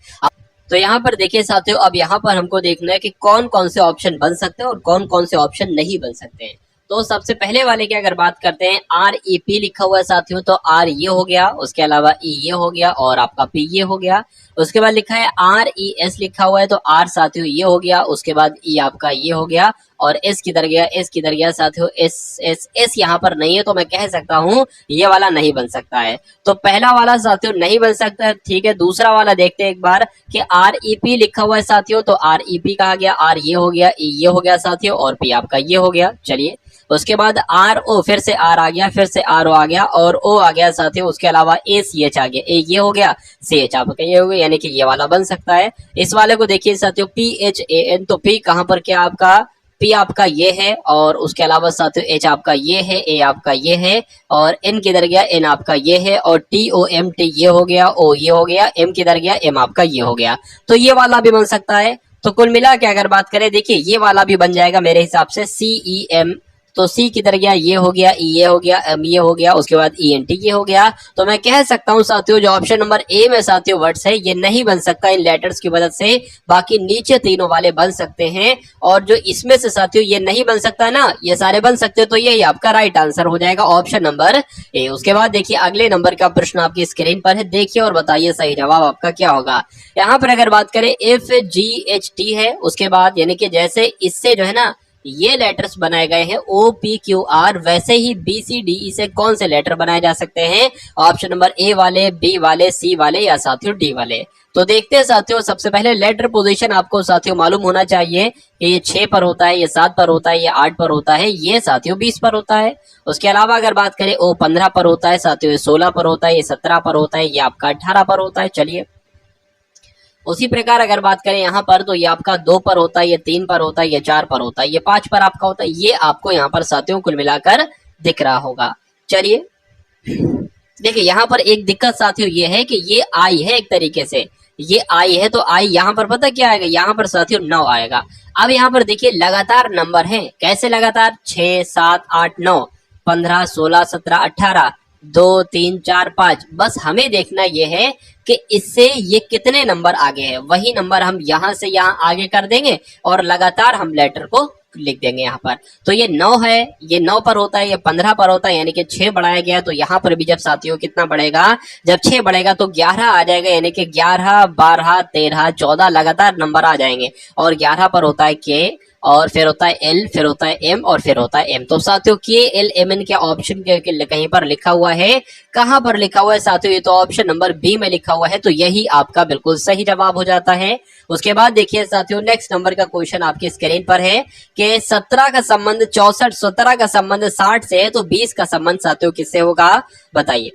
तो यहाँ पर देखिए साथियों, अब यहाँ पर हमको देखना है कि कौन कौन से ऑप्शन बन सकते हैं और कौन कौन से ऑप्शन नहीं बन सकते हैं। तो सबसे पहले वाले की अगर बात करते हैं, REP लिखा हुआ है साथियों, तो R ये हो गया, उसके अलावा E ये हो गया और आपका P ये हो गया। उसके बाद लिखा है RES लिखा हुआ है, तो R साथियों ये हो गया, उसके बाद E आपका ये हो गया और S किधर गया, S किधर गया साथियों, S यहाँ पर नहीं है, तो मैं कह सकता हूँ ये वाला नहीं बन सकता है। तो पहला वाला साथियों नहीं बन सकता है, ठीक है। दूसरा वाला देखते हैं एक बार कि REP लिखा हुआ है साथियों, तो REP कहा गया, R ये हो गया, E ये हो गया साथियों और P आपका ये हो गया। चलिए उसके बाद RO, फिर से R आ गया, फिर से RO आ गया और O आ गया साथियों। उसके अलावा ACH आ गया, A ये हो गया, CH आपका ये हो गया, यानी कि ये वाला बन सकता है। इस वाले को देखिए साथियों, PHAN, तो P कहाँ पर क्या आपका, P आपका ये है और उसके अलावा साथियों H आपका ये है, A आपका ये है और N किधर गया, N आपका ये है और TOMT ये हो गया, O ये हो गया, M किधर गया, M आपका ये हो गया। तो ये वाला भी बन सकता है। तो कुल मिला के अगर बात करें, देखिए ये वाला भी बन जाएगा मेरे हिसाब से, CEM, तो C किधर गया, ये हो गया, E ये हो गया, M ये हो गया, उसके बाद ENT ये हो गया। तो मैं कह सकता हूं साथियों जो ऑप्शन नंबर A में साथियों वर्ड्स है ये नहीं बन सकता इन लेटर्स की मदद से, बाकी नीचे तीनों वाले बन सकते हैं। और जो इसमें से साथियों ये नहीं बन सकता ना, ये सारे बन सकते हैं, तो यही आपका राइट आंसर हो जाएगा, ऑप्शन नंबर A। उसके बाद देखिए अगले नंबर का प्रश्न आपकी स्क्रीन पर है, देखिए और बताइए सही जवाब आपका क्या होगा। यहाँ पर अगर बात करें FGHT है, उसके बाद यानी कि जैसे इससे जो है ना ये लेटर्स बनाए गए हैं OPQR, वैसे ही BCDE से कौन से लेटर बनाए जा सकते हैं, ऑप्शन नंबर A वाले, B वाले, C वाले या साथियों D वाले। तो देखते हैं साथियों, सबसे पहले लेटर पोजीशन आपको साथियों मालूम होना चाहिए कि ये 6 पर होता है, ये 7 पर होता है, ये 8 पर होता है, ये साथियों 20 पर होता है। उसके अलावा अगर बात करें O 15 पर होता है साथियों, ये 16 पर होता है, ये 17 पर होता है, ये आपका 18 पर होता है। चलिए उसी प्रकार अगर बात करें यहाँ पर, तो ये आपका 2 पर होता है, ये 3 पर होता है, ये 4 पर होता है, ये 5 पर आपका होता है। ये आपको यहाँ पर साथियों कुल मिलाकर दिख रहा होगा। चलिए देखिए यहाँ पर एक दिक्कत साथियों ये है कि ये आई है, एक तरीके से ये आई है, तो आई यहाँ पर पता क्या आएगा, यहाँ पर साथियों 9 आएगा। अब यहाँ पर देखिए लगातार नंबर है, कैसे लगातार, 6 7 8 9 15 16 17 18 2 3 4 5। बस हमें देखना ये है कि इससे ये कितने नंबर आगे है, वही नंबर हम यहाँ से यहाँ आगे कर देंगे और लगातार हम लेटर को लिख देंगे यहाँ पर। तो ये 9 है, ये 9 पर होता है, ये 15 पर होता है, यानी कि 6 बढ़ाया गया, तो यहाँ पर भी जब साथियों कितना बढ़ेगा, जब 6 बढ़ेगा तो 11 आ जाएगा, यानी कि 11 12 13 14 लगातार नंबर आ जाएंगे। और 11 पर होता है K और फिर होता है L, फिर होता है M और फिर होता है M। तो साथियों KLMN के ऑप्शन के कहीं पर लिखा हुआ है, कहां पर लिखा हुआ है साथियों, ये तो ऑप्शन नंबर B में लिखा हुआ है, तो यही आपका बिल्कुल सही जवाब हो जाता है। उसके बाद देखिए साथियों नेक्स्ट नंबर का क्वेश्चन आपकी स्क्रीन पर है कि 17 का संबंध 64, 17 का संबंध 60 से है, तो 20 का संबंध साथियों किससे होगा, बताइए।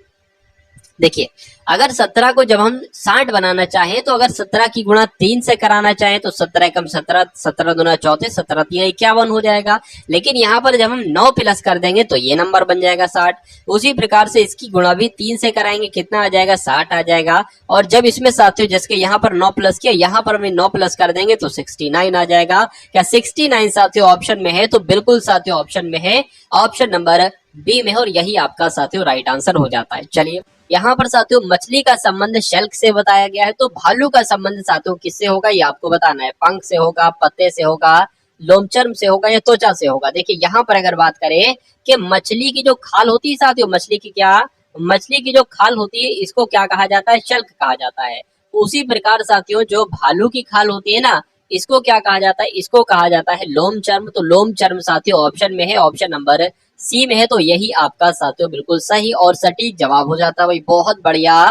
देखिए अगर 17 को जब हम 60 बनाना चाहें, तो अगर 17 की गुणा 3 से कराना चाहें तो 17 एकम 17, 17 दूना 34, 17 3 51 हो जाएगा। लेकिन यहाँ पर जब हम 9 प्लस कर देंगे तो ये नंबर बन जाएगा 60। उसी प्रकार से इसकी गुणा भी 3 से कराएंगे, कितना आ जाएगा, 60 आ जाएगा। और जब इसमें साथियों जिसके यहाँ पर 9 प्लस किया, यहाँ पर भी 9 प्लस कर देंगे तो 69 आ जाएगा। क्या 69 साथियों ऑप्शन में है, तो बिल्कुल साथियों ऑप्शन में है, ऑप्शन नंबर बी में है और यही आपका साथियों राइट आंसर हो जाता है। चलिए यहाँ पर साथियों मछली का संबंध शेल्क से बताया गया है, तो भालू का संबंध साथियों किससे होगा ये आपको बताना है। पंख से होगा, पत्ते से होगा, लोमचर्म से होगा या त्वचा से होगा। देखिए यहाँ पर अगर बात करें कि मछली की जो खाल होती है साथियों, मछली की जो खाल होती है इसको क्या कहा जाता है, शेल्क कहा जाता है। उसी प्रकार साथियों जो भालू की खाल होती है ना, इसको क्या कहा जाता है, इसको कहा जाता है लोमचर्म। तो लोमचर्म साथियों ऑप्शन में है, ऑप्शन नंबर सी में है, तो यही आपका साथियों बिल्कुल सही और सटीक जवाब हो जाता है। भाई बहुत बढ़िया,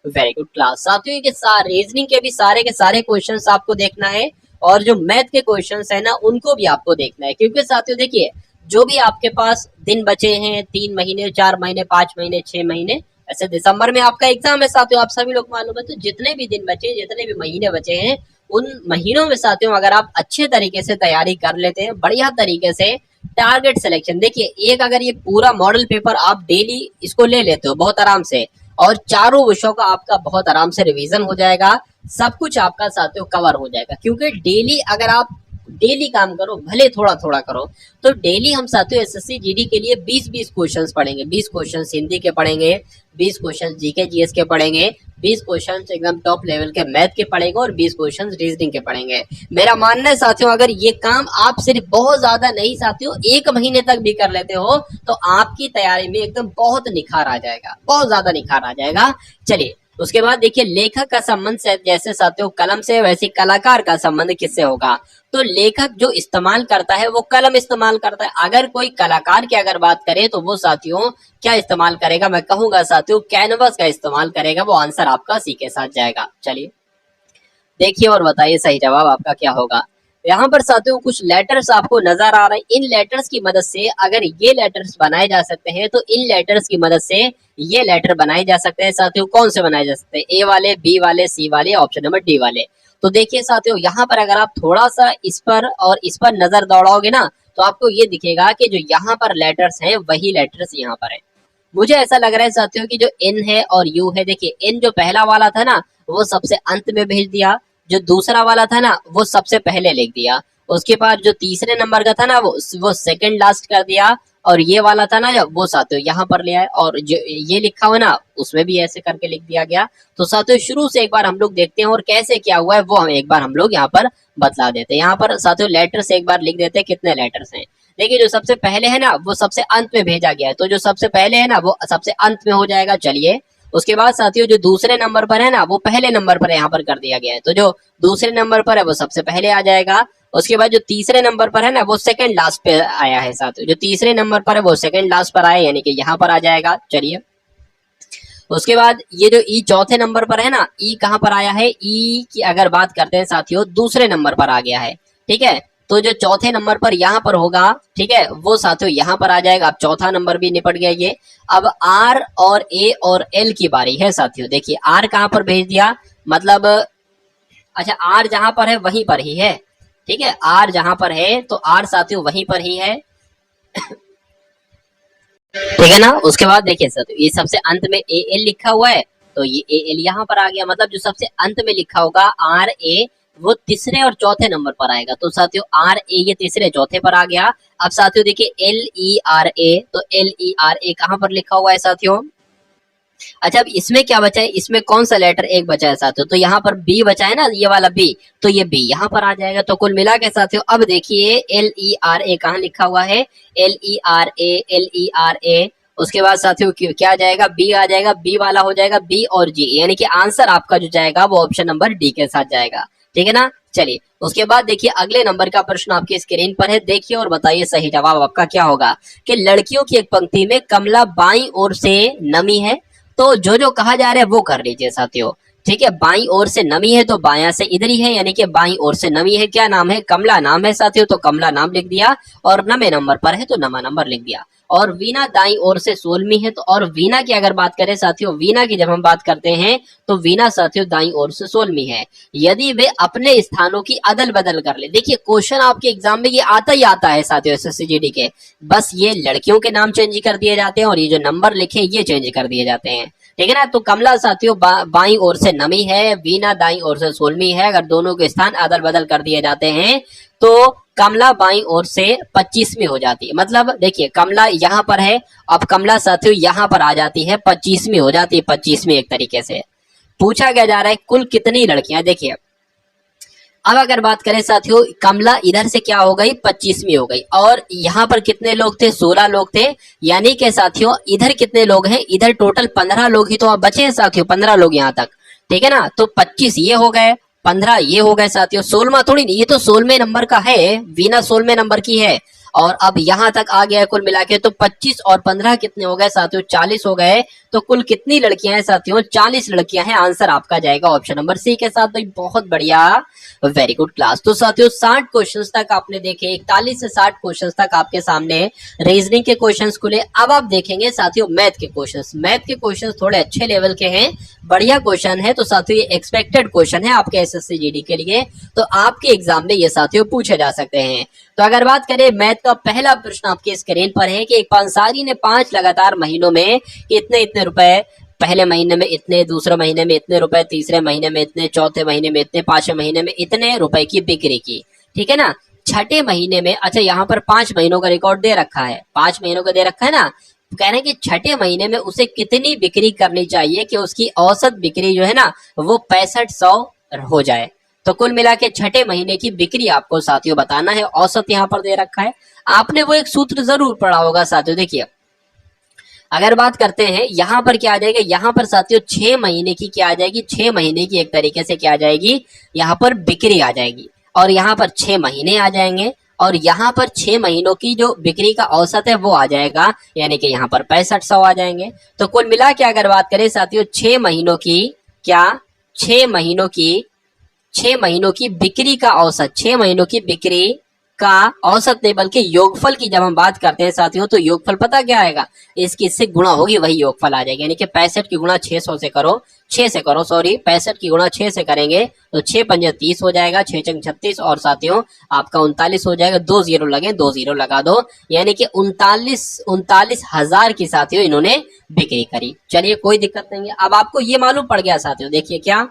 वेरी गुड क्लास। साथियों के सारे रीजनिंग के भी सारे के सारे क्वेश्चंस आपको देखना है और जो मैथ के क्वेश्चंस है ना उनको भी आपको देखना है, क्योंकि साथियों देखिए जो भी आपके पास दिन बचे हैं, 3 महीने 4 महीने 5 महीने 6 महीने, ऐसे दिसंबर में आपका एग्जाम है साथियों, आप सभी लोग मालूम है। तो जितने भी दिन बचे, जितने भी महीने बचे हैं, उन महीनों में साथियों अगर आप अच्छे तरीके से तैयारी कर लेते हैं, बढ़िया तरीके से टारगेट सिलेक्शन, देखिए एक अगर ये पूरा मॉडल पेपर आप डेली इसको ले लेते हो बहुत आराम से, और चारों विषयों का आपका बहुत आराम से रिवीजन हो जाएगा, सब कुछ आपका साथियों कवर हो जाएगा। क्योंकि डेली अगर आप डेली काम करो, भले थोड़ा थोड़ा करो। तो डेली हम साथियों एसएससी जीडी के लिए 20-20 क्वेश्चंस पढ़ेंगे। 20 क्वेश्चंस हिंदी के पढ़ेंगे, 20 क्वेश्चंस जीके जीएस के पढ़ेंगे, 20 क्वेश्चंस एकदम टॉप लेवल के मैथ के पढ़ेंगे और 20 क्वेश्चंस रीजनिंग के पढ़ेंगे। मेरा मानना है साथियों, अगर ये काम आप सिर्फ बहुत ज्यादा नहीं साथियों 1 महीने तक भी कर लेते हो तो आपकी तैयारी में एकदम बहुत निखार आ जाएगा, बहुत ज्यादा निखार आ जाएगा। चलिए उसके बाद देखिए, लेखक का संबंध से जैसे साथियों कलम से, वैसे कलाकार का संबंध किससे होगा? तो लेखक जो इस्तेमाल करता है वो कलम इस्तेमाल करता है। अगर कोई कलाकार की अगर बात करें तो वो साथियों क्या इस्तेमाल करेगा? मैं कहूंगा साथियों कैनवस का इस्तेमाल करेगा। वो आंसर आपका सी के साथ जाएगा। चलिए देखिए और बताइए सही जवाब आपका क्या होगा। यहाँ पर साथियों कुछ लेटर्स आपको नजर आ रहे हैं। इन लेटर्स की मदद से अगर ये लेटर्स बनाए जा सकते हैं तो इन लेटर्स की मदद से ये लेटर बनाए जा सकते हैं। साथियों कौन से बनाए जा सकते हैं? ए वाले, बी वाले, सी वाले, ऑप्शन नंबर डी वाले। तो देखिए साथियों यहाँ पर अगर आप थोड़ा सा इस पर और इस पर नजर दौड़ाओगे ना तो आपको ये दिखेगा कि जो यहाँ पर लेटर्स हैं वही लेटर्स यहाँ पर है। मुझे ऐसा लग रहा है साथियों कि जो एन है और यू है, देखिए एन जो पहला वाला था ना वो सबसे अंत में भेज दिया, जो दूसरा वाला था ना वो सबसे पहले लिख दिया, उसके बाद जो तीसरे नंबर का था ना वो सेकंड लास्ट कर दिया, और ये वाला था ना वो साथियों यहाँ पर ले आए, और जो ये लिखा हुआ ना उसमें भी ऐसे करके लिख दिया गया। तो साथियों शुरू से एक बार हम लोग देखते हैं और कैसे क्या हुआ है वो हम एक बार हम लोग यहाँ पर बतला देते हैं। यहाँ पर साथियों लेटर्स एक बार लिख देते हैं कितने लेटर्स हैं। देखिए जो सबसे पहले है ना वो सबसे अंत में भेजा गया है, तो जो सबसे पहले है ना वो सबसे अंत में हो जाएगा। चलिए उसके बाद साथियों जो दूसरे नंबर पर है ना वो पहले नंबर पर यहाँ पर कर दिया गया है, तो जो दूसरे नंबर पर है वो सबसे पहले आ जाएगा। उसके बाद जो तीसरे नंबर पर है ना वो सेकंड लास्ट पे आया है साथियों, जो तीसरे नंबर पर है वो सेकंड लास्ट पर आया यानी कि यहाँ पर आ जाएगा। चलिए उसके बाद ये जो ई चौथे नंबर पर है ना, ई कहाँ पर आया है? ई की अगर बात करते हैं साथियों दूसरे नंबर पर आ गया है। ठीक है, तो जो चौथे नंबर पर यहाँ पर होगा, ठीक है, वो साथियों यहाँ पर आ जाएगा। अब चौथा नंबर भी निपट गया ये। अब आर और ए और एल की बारी है साथियों। देखिए आर कहाँ पर भेज दिया, मतलब अच्छा आर जहां पर है वहीं पर ही है। ठीक है, आर जहां पर है तो आर साथियों वहीं पर ही है। ठीक है ना। उसके बाद देखिए साथियों ये सबसे अंत में ए एल लिखा हुआ है, तो ये ए एल यहाँ पर आ गया, मतलब जो सबसे अंत में लिखा होगा आर ए वो तीसरे और चौथे नंबर पर आएगा। तो साथियों आर ए ये तीसरे चौथे पर आ गया। अब साथियों देखिए एल ई आर ए, तो एल ई आर ए कहाँ पर लिखा हुआ है साथियों? अच्छा अब इसमें क्या बचा है? इसमें कौन सा लेटर एक बचा है साथियों? तो यहाँ पर बी बचा है ना, ये वाला बी, तो ये बी यहाँ पर आ जाएगा। तो कुल मिला के साथियों अब देखिए एल ई आर ए कहाँ लिखा हुआ है? L E R A, L E R A. उसके बाद साथियों क्या आ जाएगा? बी आ जाएगा, बी वाला हो जाएगा बी और जी, यानी कि आंसर आपका जो जाएगा वो ऑप्शन नंबर डी के साथ जाएगा। ठीक है ना। चलिए उसके बाद देखिए अगले नंबर का प्रश्न आपकी स्क्रीन पर है, देखिए और बताइए सही जवाब आपका क्या होगा। कि लड़कियों की एक पंक्ति में कमला बाईं ओर से नमी है, तो जो जो कहा जा रहा है वो कर लीजिए साथियों। ठीक है, बाईं ओर से नमी है तो बायां से इधर ही है, यानी कि बाईं ओर से नमी है। क्या नाम है? कमला नाम है साथियों, तो कमला नाम लिख दिया, और नमे नंबर पर है तो नमा नंबर लिख दिया। और वीणा दाईं ओर से 16वीं है, तो और वीणा की अगर बात करें साथियों, वीणा की जब हम बात करते हैं तो वीणा साथियों दाईं ओर से 16वीं है, यदि वे अपने स्थानों की अदल बदल कर ले। देखिए क्वेश्चन आपके एग्जाम में ये आता ही आता है साथियों एसएससी जीडी के, बस ये लड़कियों के नाम चेंज कर दिए जाते हैं और ये जो नंबर लिखे ये चेंज कर दिए जाते हैं। ठीक है ना। तो कमला साथियों बाईं ओर से नमी है, वीणा दाईं ओर से 16वीं है। अगर दोनों के स्थान अदल बदल कर दिए जाते हैं तो कमला बाईं ओर से 25वीं हो जाती है। मतलब देखिए कमला यहाँ पर है, अब कमला साथियों यहाँ पर आ जाती है, 25वीं हो जाती है, 25वीं एक तरीके से। पूछा क्या जा रहा है कुल कितनी लड़कियां? देखिए अब अगर बात करें साथियों, कमला इधर से क्या हो गई? 25वीं हो गई, और यहाँ पर कितने लोग थे? 16 लोग थे, यानी कि साथियों इधर कितने लोग हैं? इधर टोटल 15 लोग ही तो अब बचे हैं साथियों, 15 लोग यहाँ तक। ठीक है ना। तो 25 ये हो गए, 15 ये हो गए साथियों, 16वां थोड़ी नहीं, ये तो 16वें नंबर का है, वीणा 16वें नंबर की है, और अब यहाँ तक आ गया है कुल मिला के। तो 25 और 15 कितने हो गए साथियों? 40 हो गए। तो कुल कितनी लड़कियां हैं साथियों? 40 लड़कियां हैं। आंसर आपका जाएगा ऑप्शन नंबर सी के साथ। भाई बहुत बढ़िया, वेरी गुड क्लास। तो साथियों 60 क्वेश्चंस तक आपने देखे, 41 से 60 क्वेश्चंस तक आपके सामने रीजनिंग के क्वेश्चंस खुले। अब आप देखेंगे साथियों मैथ के क्वेश्चंस। मैथ के क्वेश्चंस थोड़े अच्छे लेवल के हैं, बढ़िया क्वेश्चन है। तो साथियों ये एक्सपेक्टेड क्वेश्चन है आपके एसएससी जीडी के लिए, तो आपके एग्जाम में ये साथियों पूछे जा सकते हैं। तो अगर बात करें मैथ का पहला प्रश्न आपके स्क्रीन पर है कि एक पांसारी ने 5 लगातार महीनों में इतने इतने रुपए, पहले महीने में इतने, दूसरे महीने में इतने रुपए, तीसरे महीने में इतने, चौथे महीने में इतने, 5वें महीने में इतने रुपए की बिक्री की। ठीक है ना। छठे महीने में, अच्छा यहाँ पर 5 महीनों का रिकॉर्ड दे रखा है, 5 महीनों का दे रखा है ना, तो कह रहे हैं कि छठे महीने में उसे कितनी बिक्री करनी चाहिए कि उसकी औसत बिक्री जो है ना वो 6500 हो जाए। तो कुल मिला के छठे महीने की बिक्री आपको साथियों बताना है, औसत यहाँ पर दे रखा है। आपने वो एक सूत्र जरूर पढ़ा होगा साथियों। देखिए अगर बात करते हैं यहाँ पर क्या आ जाएगा, यहाँ पर साथियों 6 महीने की क्या आ जाएगी, 6 महीने की एक तरीके से क्या आ जाएगी, यहाँ पर बिक्री आ जाएगी, और यहाँ पर 6 महीने आ जाएंगे, और यहाँ पर 6 महीनों की जो बिक्री का औसत है वो आ जाएगा, यानी कि यहाँ पर 6500 आ जाएंगे। तो कुल मिला के अगर बात करें साथियों 6 महीनों की क्या, 6 महीनों की 6 महीनों की बिक्री का औसत, 6 महीनों की बिक्री का औसत नहीं बल्कि योगफल की जब हम बात करते हैं साथियों, तो योगफल पता क्या आएगा, इसकी इससे गुणा होगी वही योगफल आ जाएगा। यानी कि 65 की गुणा 600 से करो, 6 से करो सॉरी, 65 की गुणा 6 से करेंगे तो 6 पंजे 30 हो जाएगा, 6 चंग 36 और साथियों आपका 39 हो जाएगा। 2 जीरो लगे, 2 जीरो लगा दो, यानी कि 39,000 की साथियों इन्होंने बिक्री करी। चलिए कोई दिक्कत नहीं है। अब आपको ये मालूम पड़ गया साथियों, देखिए क्या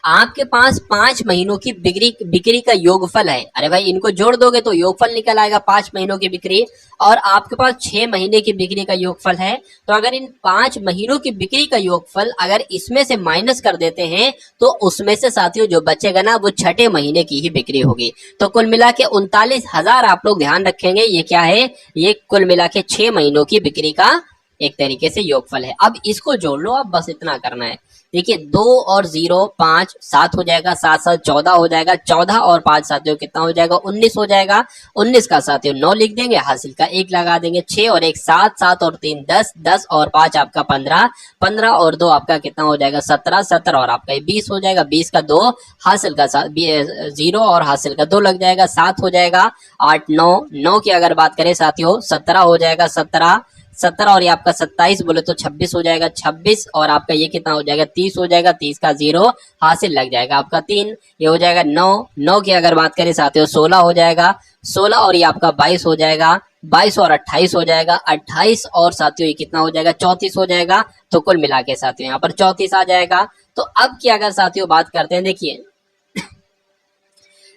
आपके पास 5 महीनों की बिक्री का योगफल है। अरे भाई इनको जोड़ दोगे तो योगफल निकल आएगा 5 महीनों की बिक्री, और आपके पास 6 महीने की बिक्री का योगफल है। तो अगर इन 5 महीनों की बिक्री का योगफल अगर इसमें से माइनस कर देते हैं तो उसमें से साथियों जो बचेगा ना वो छठे महीने की ही बिक्री होगी। तो कुल मिला के 39,000 आप लोग ध्यान रखेंगे, ये क्या है, ये कुल मिला के 6 महीनों की बिक्री का एक तरीके से योगफल है। अब इसको जोड़ लो, अब बस इतना करना है। देखिए 2 और 0 5 7 हो जाएगा, 7 7 14 हो जाएगा, 14 और 5 साथियों कितना हो जाएगा, 19 हो जाएगा। 19 का साथियों 9 लिख देंगे, हासिल का 1 लगा देंगे, 6 और 1 7, 7 और 3 10, 10 और 5 आपका 15, 15 और 2 आपका कितना हो जाएगा 17, 17 और आपका 20 हो जाएगा, 20 का 2 हासिल का 0 और हासिल का 2 लग जाएगा, 7 हो जाएगा, 8 9 9 की अगर बात करें साथियों 17 हो जाएगा, 17 17 और ये आपका 27 बोले तो 26 हो जाएगा, 26 और आपका ये कितना हो जाएगा 30 हो जाएगा, 30 का 0 हासिल लग जाएगा आपका 3, ये हो जाएगा 9 9 की अगर बात करें साथियों 16 हो जाएगा, 16 और ये आपका 22 हो जाएगा, 22 और 28 हो जाएगा, 28 और साथियों ये कितना हो जाएगा 34 हो जाएगा। तो कुल मिला के साथियों यहाँ पर 34 आ जाएगा। तो अब की अगर साथियों बात करते हैं, देखिए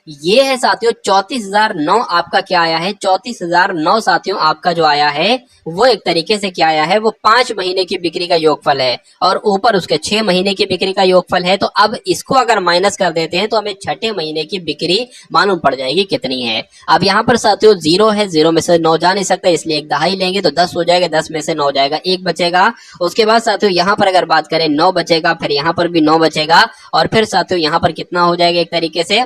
ये है साथियों 34,009 आपका क्या आया है, 34,009 साथियों आपका जो आया है वो एक तरीके से क्या आया है, वो 5 महीने की बिक्री का योगफल है और ऊपर उसके 6 महीने की बिक्री का योगफल है। तो अब इसको अगर माइनस कर देते हैं तो हमें छठे महीने की बिक्री मालूम पड़ जाएगी कितनी है। अब यहाँ पर साथियों 0 है, 0 में से 9 जा नहीं सकता इसलिए एक दहाई लेंगे तो 10 हो जाएगा, 10 में से 9 जाएगा, 1 बचेगा। उसके बाद साथियों यहाँ पर अगर बात करें 9 बचेगा, फिर यहाँ पर भी 9 बचेगा और फिर साथियों यहाँ पर कितना हो जाएगा एक तरीके से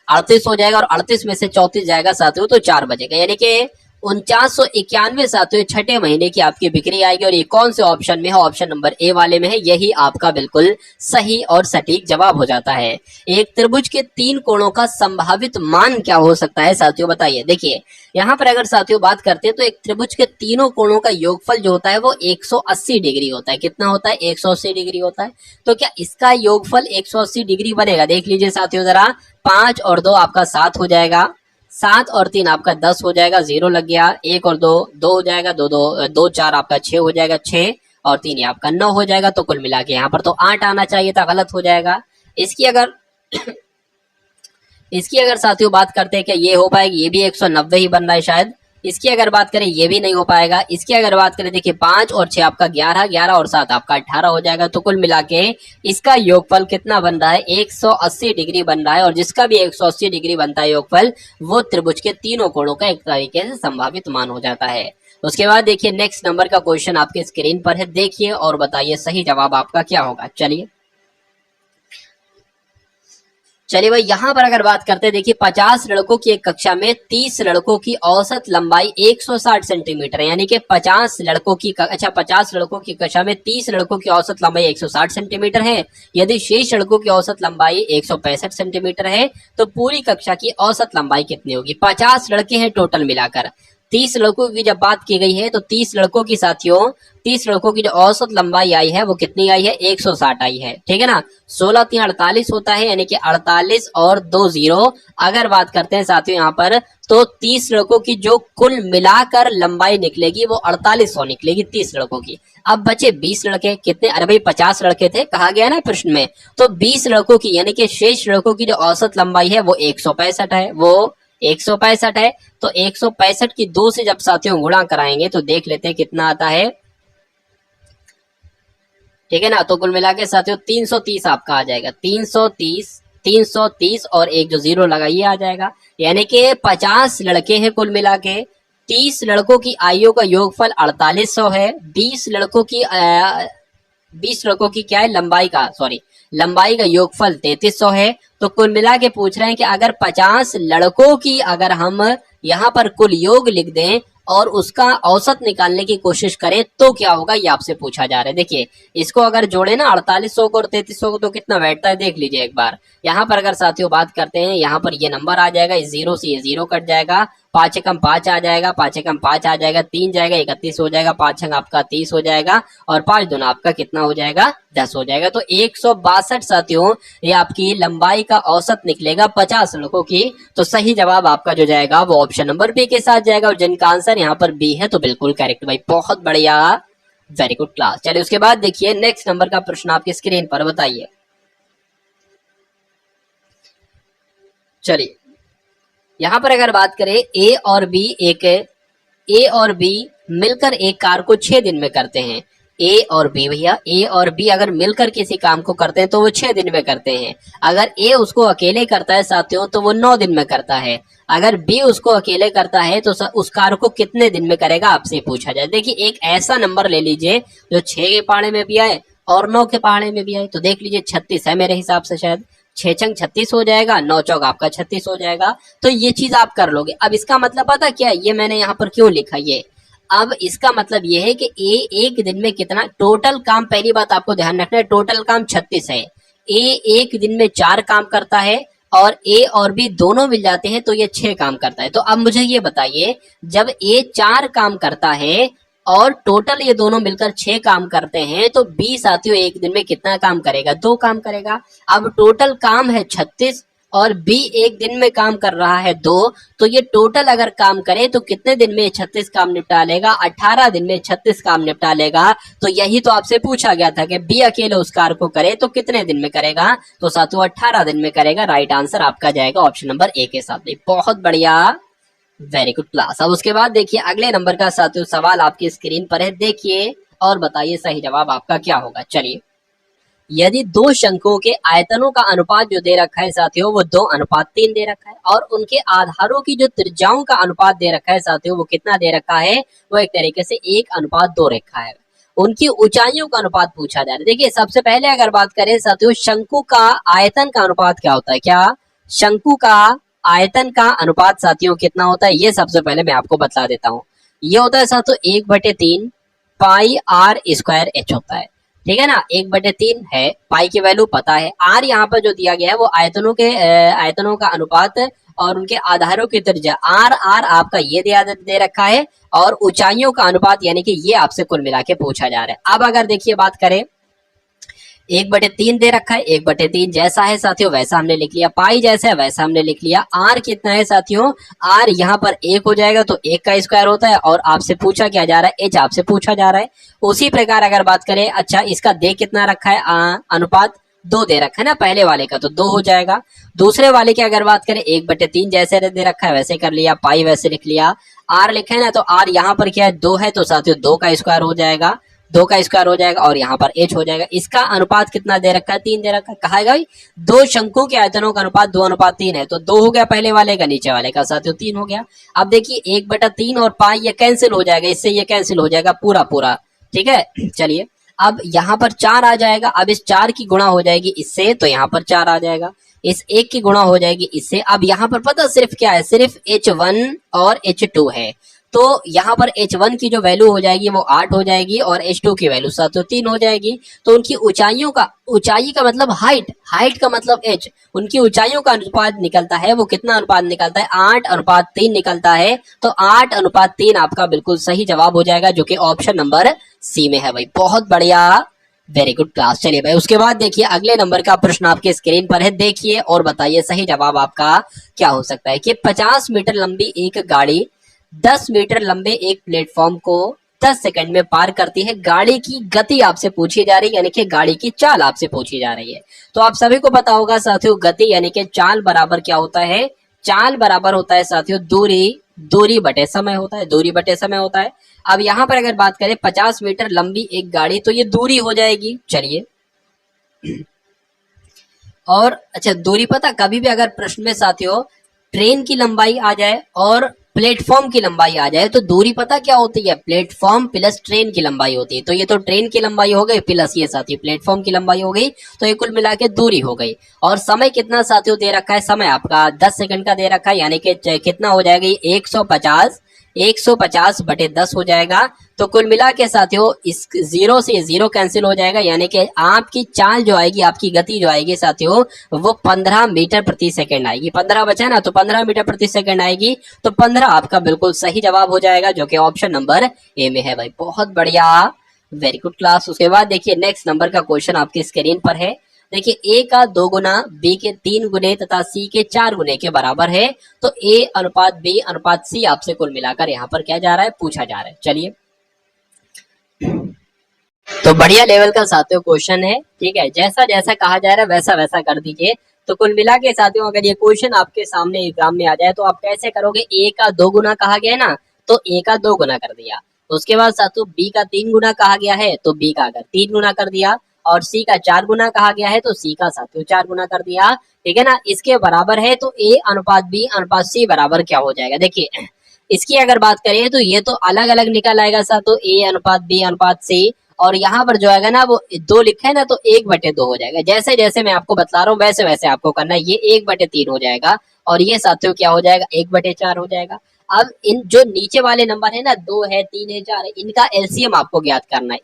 38 हो जाएगा और 38 में से 34 जाएगा साथियों तो 4 बचेगा, यानी कि 4991 साथियों छठे महीने की आपकी बिक्री आएगी। और ये कौन से ऑप्शन में है, ऑप्शन नंबर ए वाले में है, यही आपका बिल्कुल सही और सटीक जवाब हो जाता है। एक त्रिभुज के 3 कोणों का संभावित मान क्या हो सकता है साथियों बताइए। देखिए यहाँ पर अगर साथियों बात करते हैं तो एक त्रिभुज के तीनों कोणों का योगफल जो होता है वो 180 डिग्री होता है। कितना होता है, 180 डिग्री होता है। तो क्या इसका योगफल 180 डिग्री बनेगा, देख लीजिए साथियों जरा, 5 और 2 आपका 7 हो जाएगा, 7 और 3 आपका 10 हो जाएगा, 0 लग गया, 1 और 2 2 हो जाएगा, 2 4 आपका 6 हो जाएगा, 6 और 3 ये आपका 9 हो जाएगा। तो कुल मिला के यहाँ पर तो 8 आना चाहिए था, गलत हो जाएगा। इसकी अगर इसकी अगर साथियों बात करते हैं कि ये हो पाएगी, ये भी 190 ही बन रहा है शायद। इसकी अगर बात करें ये भी नहीं हो पाएगा। इसकी अगर बात करें देखिए 5 और 6 आपका 11, 11 और 7 आपका 18 हो जाएगा। तो कुल मिला के इसका योगफल कितना बन रहा है, 180 डिग्री बन रहा है। और जिसका भी 180 डिग्री बनता है योगफल वो त्रिभुज के तीनों कोणों का एक तरीके से संभावित मान हो जाता है। उसके बाद देखिए नेक्स्ट नंबर का क्वेश्चन आपके स्क्रीन पर है, देखिए और बताइए सही जवाब आपका क्या होगा। चलिए भाई यहाँ पर अगर बात करते हैं, देखिए 50 लड़कों की एक कक्षा में 30 लड़कों की औसत लंबाई 160 सेंटीमीटर है, यानी कि 50 लड़कों की 50 लड़कों की कक्षा में 30 लड़कों की औसत लंबाई 160 सेंटीमीटर है। यदि शेष लड़कों की औसत लंबाई 165 सेंटीमीटर है तो पूरी कक्षा की औसत लंबाई कितनी होगी। 50 लड़के हैं टोटल मिलाकर, 30 लड़कों की जब बात की गई है तो 30 लड़कों की साथियों 30 लड़कों की जो औसत लंबाई आई है वो कितनी आई है 160 आई है, ठीक है ना। 16 3 48 होता है, यानी कि 48 और 2 0 अगर बात करते हैं साथियों यहाँ पर, तो 30 लड़कों की जो कुल मिलाकर लंबाई निकलेगी वो 4800 निकलेगी 30 लड़कों की। अब बचे 20 लड़के, कितने, अरे भाई 50 लड़के थे कहा गया ना प्रश्न में, तो 20 लड़कों की यानी कि शेष लड़कों की जो औसत लंबाई है वो 165 है, वो 165 है। तो 165 की 2 से जब साथियों गुणा कराएंगे तो देख लेते हैं कितना आता है, ठीक है ना। तो कुल मिला के साथियों 330 आपका आ जाएगा, 330 और एक जो जीरो लगाइए आ जाएगा, यानी कि 50 लड़के हैं कुल मिला के। 30 लड़कों की आयु का योगफल 4800 है, 20 लड़कों की क्या है लंबाई का योगफल 3300 है। तो कुल मिला के पूछ रहे हैं कि अगर 50 लड़कों की अगर हम यहाँ पर कुल योग लिख दें और उसका औसत निकालने की कोशिश करें तो क्या होगा, ये आपसे पूछा जा रहा है। देखिए इसको अगर जोड़े ना 4800 को और 3300 को तो कितना बैठता है देख लीजिए एक बार। यहाँ पर अगर साथियों बात करते हैं, यहाँ पर ये नंबर आ जाएगा, इस जीरो से ये जीरो कट जाएगा, 5 एकम 5 आ जाएगा, 5 एकम 5 आ जाएगा, 3 जाएगा, 31 हो जाएगा, 5 छंग आपका 30 हो जाएगा और 5 दूना आपका कितना हो जाएगा 10 हो जाएगा। तो 162 साथियों ये आपकी लंबाई का औसत निकलेगा 50 लड़कों की। तो सही जवाब आपका जो जाएगा वो ऑप्शन नंबर बी के साथ जाएगा, और जिनका आंसर यहाँ पर बी है तो बिल्कुल करेक्ट भाई, बहुत बढ़िया, वेरी गुड क्लास। चलिए उसके बाद देखिए नेक्स्ट नंबर का प्रश्न आपकी स्क्रीन पर, बताइए। चलिए यहां पर अगर बात करें ए और बी मिलकर एक कार को 6 दिन में करते हैं। ए और बी भैया, ए और बी अगर मिलकर किसी काम को करते हैं तो वो 6 दिन में करते हैं। अगर ए उसको अकेले करता है साथियों तो वो 9 दिन में करता है। अगर बी उसको अकेले करता है तो उस कार्य को कितने दिन में करेगा आपसे पूछा जाए। देखिए एक ऐसा नंबर ले लीजिए जो 6 के पहाड़े में भी आए और 9 के पहाड़े में भी आए। तो देख लीजिए 36 है मेरे हिसाब से, शायद 6 छंग 36 हो जाएगा, 9 चौक आपका 36 हो जाएगा। तो ये चीज आप कर लोगे। अब इसका मतलब पता क्या है, ये मैंने यहाँ पर क्यों लिखा ये, अब इसका मतलब ये है कि ए एक दिन में कितना टोटल काम, पहली बात आपको ध्यान रखना है टोटल काम 36 है। ए एक दिन में 4 काम करता है और ए और बी दोनों मिल जाते हैं तो ये 6 काम करता है। तो अब मुझे ये बताइए जब ए 4 काम करता है और टोटल ये दोनों मिलकर 6 काम करते हैं तो बी साथियों एक दिन में कितना काम करेगा, 2 काम करेगा। अब टोटल काम है 36 और बी एक दिन में काम कर रहा है 2, तो ये टोटल अगर काम करे तो कितने दिन में 36 काम निपटा लेगा, 18 दिन में 36 काम निपटा लेगा। तो यही तो आपसे पूछा गया था कि बी अकेले उस कार्य को करे तो कितने दिन में करेगा, तो साथियों 18 दिन में करेगा। राइट आंसर आपका जाएगा ऑप्शन नंबर ए के साथ। बहुत बढ़िया, वेरी गुड क्लास। अब उसके बाद देखिए अगले नंबर का साथियों सवाल आपकी स्क्रीन पर है, देखिए और बताइए सही जवाब आपका क्या होगा। चलिए यदि 2 शंकुओं के आयतनों का अनुपात जो दे रखा है साथियों वो 2:3 दे रखा है और उनके आधारों की जो त्रिज्याओं का अनुपात दे रखा है साथियों वो कितना दे रखा है, वो एक तरीके से 1:2 रखा है। उनकी ऊंचाइयों का अनुपात पूछा जा रहा है। देखिए सबसे पहले अगर बात करें साथियों शंकु का आयतन का अनुपात क्या होता है, क्या शंकु का आयतन का अनुपात साथियों कितना होता है, ये सबसे पहले मैं आपको बता देता हूँ। ये होता है साथियों 1/3 पाई आर स्क्वायर एच होता है, ठीक है ना। 1/3 है, पाई की वैल्यू पता है, आर यहाँ पर जो दिया गया है वो आयतनों का अनुपात और उनके आधारों की त्रिज्या आर आपका ये दे रखा है और ऊंचाइयों का अनुपात यानी कि ये आपसे कुल मिला के पूछा जा रहा है। अब अगर देखिए बात करें 1/3 दे रखा है, 1/3 जैसा है साथियों वैसा हमने लिख लिया, पाई जैसा है वैसा हमने लिख लिया। आर कितना है साथियों, आर यहाँ पर 1 हो जाएगा तो 1 का स्क्वायर होता है और आपसे पूछा क्या जा रहा है, एच आपसे पूछा जा रहा है। उसी प्रकार अगर बात करें, अच्छा इसका दे कितना रखा है, अनुपात 2 दे रखा है ना, पहले वाले का तो 2 हो जाएगा। दूसरे वाले की अगर बात करें 1/3 जैसे दे रखा है वैसे कर लिया, पाई वैसे लिख लिया। आर लिखा है ना तो आर यहाँ पर क्या है 2 है तो साथियों 2 का स्क्वायर हो जाएगा, 2 का स्क्वायर हो जाएगा और यहाँ पर एच हो जाएगा। इसका अनुपात कितना दे रखा है, 3 दे रखा है। कहा है 2 शंकुओं के आयतनों का अनुपात 2:3 है तो 2 हो गया पहले वाले का, नीचे वाले का साथियों 3 हो गया। अब देखिए 1/3 और पाई ये कैंसिल हो जाएगा, इससे ये कैंसिल हो जाएगा पूरा, ठीक है। चलिए अब यहाँ पर 4 आ जाएगा, अब इस 4 की गुणा हो जाएगी इससे तो यहाँ पर 4 आ जाएगा, इस 1 की गुणा हो जाएगी इससे। अब यहाँ पर पता सिर्फ क्या है, सिर्फ H1 और H2 है तो यहाँ पर H1 की जो वैल्यू हो जाएगी वो 8 हो जाएगी और H2 की वैल्यू 3 हो जाएगी। तो उनकी ऊंचाई का मतलब हाइट का मतलब H, उनकी ऊंचाइयों का अनुपात निकलता है, वो कितना अनुपात निकलता है, 8:3 निकलता है। तो 8:3 आपका बिल्कुल सही जवाब हो जाएगा, जो कि ऑप्शन नंबर सी में है भाई। बहुत बढ़िया, वेरी गुड क्लास। चलिए भाई, उसके बाद देखिए अगले नंबर का प्रश्न आपके स्क्रीन पर है, देखिए और बताइए सही जवाब आपका क्या हो सकता है। कि 50 मीटर लंबी एक गाड़ी 10 मीटर लंबे एक प्लेटफॉर्म को 10 सेकंड में पार करती है। गाड़ी की गति आपसे पूछी जा रही है, यानी कि गाड़ी की चाल आपसे पूछी जा रही है। तो आप सभी को पता होगा साथियों, गति यानी कि चाल बराबर क्या होता है, चाल बराबर होता है साथियों दूरी बटे समय होता है, दूरी बटे समय होता है। अब यहाँ पर अगर बात करें 50 मीटर लंबी एक गाड़ी, तो ये दूरी हो जाएगी। चलिए, और अच्छा दूरी पता, कभी भी अगर प्रश्न में साथियों ट्रेन की लंबाई आ जाए और प्लेटफॉर्म की लंबाई आ जाए, तो दूरी पता क्या होती है, प्लेटफॉर्म प्लस ट्रेन की लंबाई होती है। तो ये तो ट्रेन की लंबाई हो गई प्लस ये साथियों प्लेटफॉर्म की लंबाई हो गई, तो ये कुल मिला के दूरी हो गई। और समय कितना साथियों दे रखा है, समय आपका 10 सेकंड का दे रखा है, यानी कि कितना हो जाएगा, 150 बटे 10 हो जाएगा। तो कुल मिला के साथियों इस जीरो से जीरो कैंसिल हो जाएगा, यानी कि आपकी चाल जो आएगी, आपकी गति जो आएगी साथियों, वो 15 मीटर प्रति सेकंड आएगी। 15 बचा ना, तो 15 मीटर प्रति सेकंड आएगी। तो 15 आपका बिल्कुल सही जवाब हो जाएगा, जो कि ऑप्शन नंबर ए में है भाई। बहुत बढ़िया, वेरी गुड क्लास। उसके बाद देखिए नेक्स्ट नंबर का क्वेश्चन आपकी स्क्रीन पर है। देखिए ए का 2 गुना, बी के 3 गुने तथा सी के 4 गुने के बराबर है। तो ए अनुपात बी अनुपात सी आपसे कुल मिलाकर यहाँ पर क्या जा रहा है, पूछा जा रहा है। चलिए, तो बढ़िया लेवल का साथियों क्वेश्चन है, ठीक है। जैसा जैसा कहा जा रहा है वैसा वैसा कर दीजिए। तो कुल मिला के साथियों अगर ये क्वेश्चन आपके सामने एग्जाम में आ जाए, तो आप कैसे करोगे, ए का 2 गुना कहा गया है ना, तो ए का 2 गुना कर दिया। उसके बाद साथियों बी का 3 गुना कहा गया है, तो बी का अगर 3 गुना कर दिया। और सी का 4 गुना कहा गया है, तो सी का साथियों 4 गुना कर दिया, ठीक है ना। इसके बराबर है, तो ए अनुपात बी अनुपात सी बराबर क्या हो जाएगा। देखिए इसकी अगर बात करें तो ये तो अलग अलग निकल आएगा साथियों, ए अनुपात बी अनुपात सी। और यहाँ पर जो आएगा ना, वो 2 लिखा है ना, तो 1/2 हो जाएगा। जैसे जैसे मैं आपको बता रहा हूँ वैसे वैसे आपको करना है। ये 1/3 हो जाएगा, और ये साथियों क्या हो जाएगा, 1/4 हो जाएगा। अब इन जो नीचे वाले नंबर है ना, 2 है, 3 है, 4 है, इनका एलसीएम आपको ज्ञात करना है।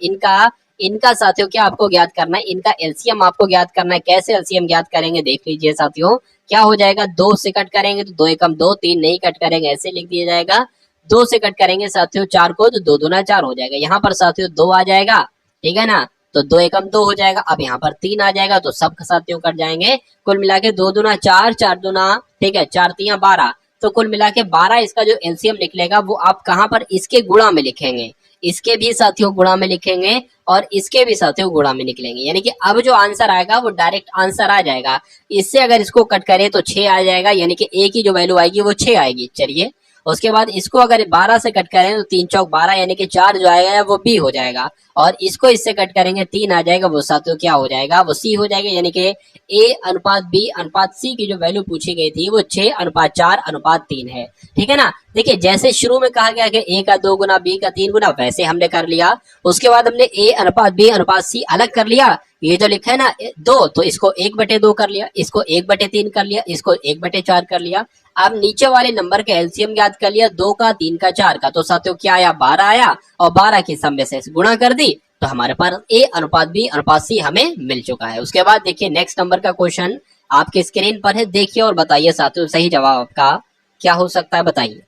इनका साथियों क्या आपको ज्ञात करना है, इनका एलसीएम आपको ज्ञात करना है। कैसे एलसीएम ज्ञात करेंगे देख लीजिए साथियों। क्या हो जाएगा, 2 से कट करेंगे तो 2 एकम 2, 3 नहीं कट करेंगे ऐसे लिख दिया जाएगा। 2 से कट करेंगे साथियों 4 को, तो 2 दूना 4 हो जाएगा। यहाँ पर साथियों 2 आ जाएगा, ठीक है ना, तो 2 एकम 2 हो जाएगा। अब यहाँ पर 3 आ जाएगा, तो सब साथियों कट जाएंगे। कुल मिला के 2 दूना 4, 4 दूना, ठीक है, 4 3 12। तो कुल मिला के 12 इसका जो एलसीएम निकलेगा, वो आप कहाँ पर, इसके गुणा में लिखेंगे, इसके भी साथियों गुणा में लिखेंगे, और इसके भी साथियों गुणा में निकलेंगे। यानी कि अब जो आंसर आएगा वो डायरेक्ट आंसर आ जाएगा। इससे अगर इसको कट करें तो 6 आ जाएगा, यानी कि ए की जो वैल्यू आएगी वो 6 आएगी। चलिए, उसके बाद इसको अगर 12 से कट करें तो 3 चौक 12, यानी कि 4 जो आएगा वो बी हो जाएगा। और इसको इससे कट करेंगे 3 आ जाएगा, वो साथियों क्या हो जाएगा, वो सी हो जाएगा। यानी कि ए अनुपात बी अनुपात सी की जो वैल्यू पूछी गई थी वो 6:4:3 है, ठीक है ना। देखिए जैसे शुरू में कहा गया कि ए का 2 गुना बी का 3 गुना, वैसे हमने कर लिया। उसके बाद हमने ए अनुपात बी अनुपात सी अलग कर लिया। ये जो लिखा है ना 2, तो इसको 1/2 कर लिया, इसको 1/3 कर लिया, इसको 1/4 कर लिया। अब नीचे वाले नंबर का एलसीएम याद कर लिया, 2 का 3 का 4 का, तो साथियों क्या आया, 12 आया। और 12 की सम में से गुणा कर दी, तो हमारे पास ए अनुपात बी अनुपात सी हमें मिल चुका है। उसके बाद देखिए नेक्स्ट नंबर का क्वेश्चन आपके स्क्रीन पर है, देखिए और बताइए साथियों सही जवाब आपका क्या हो सकता है, बताइए।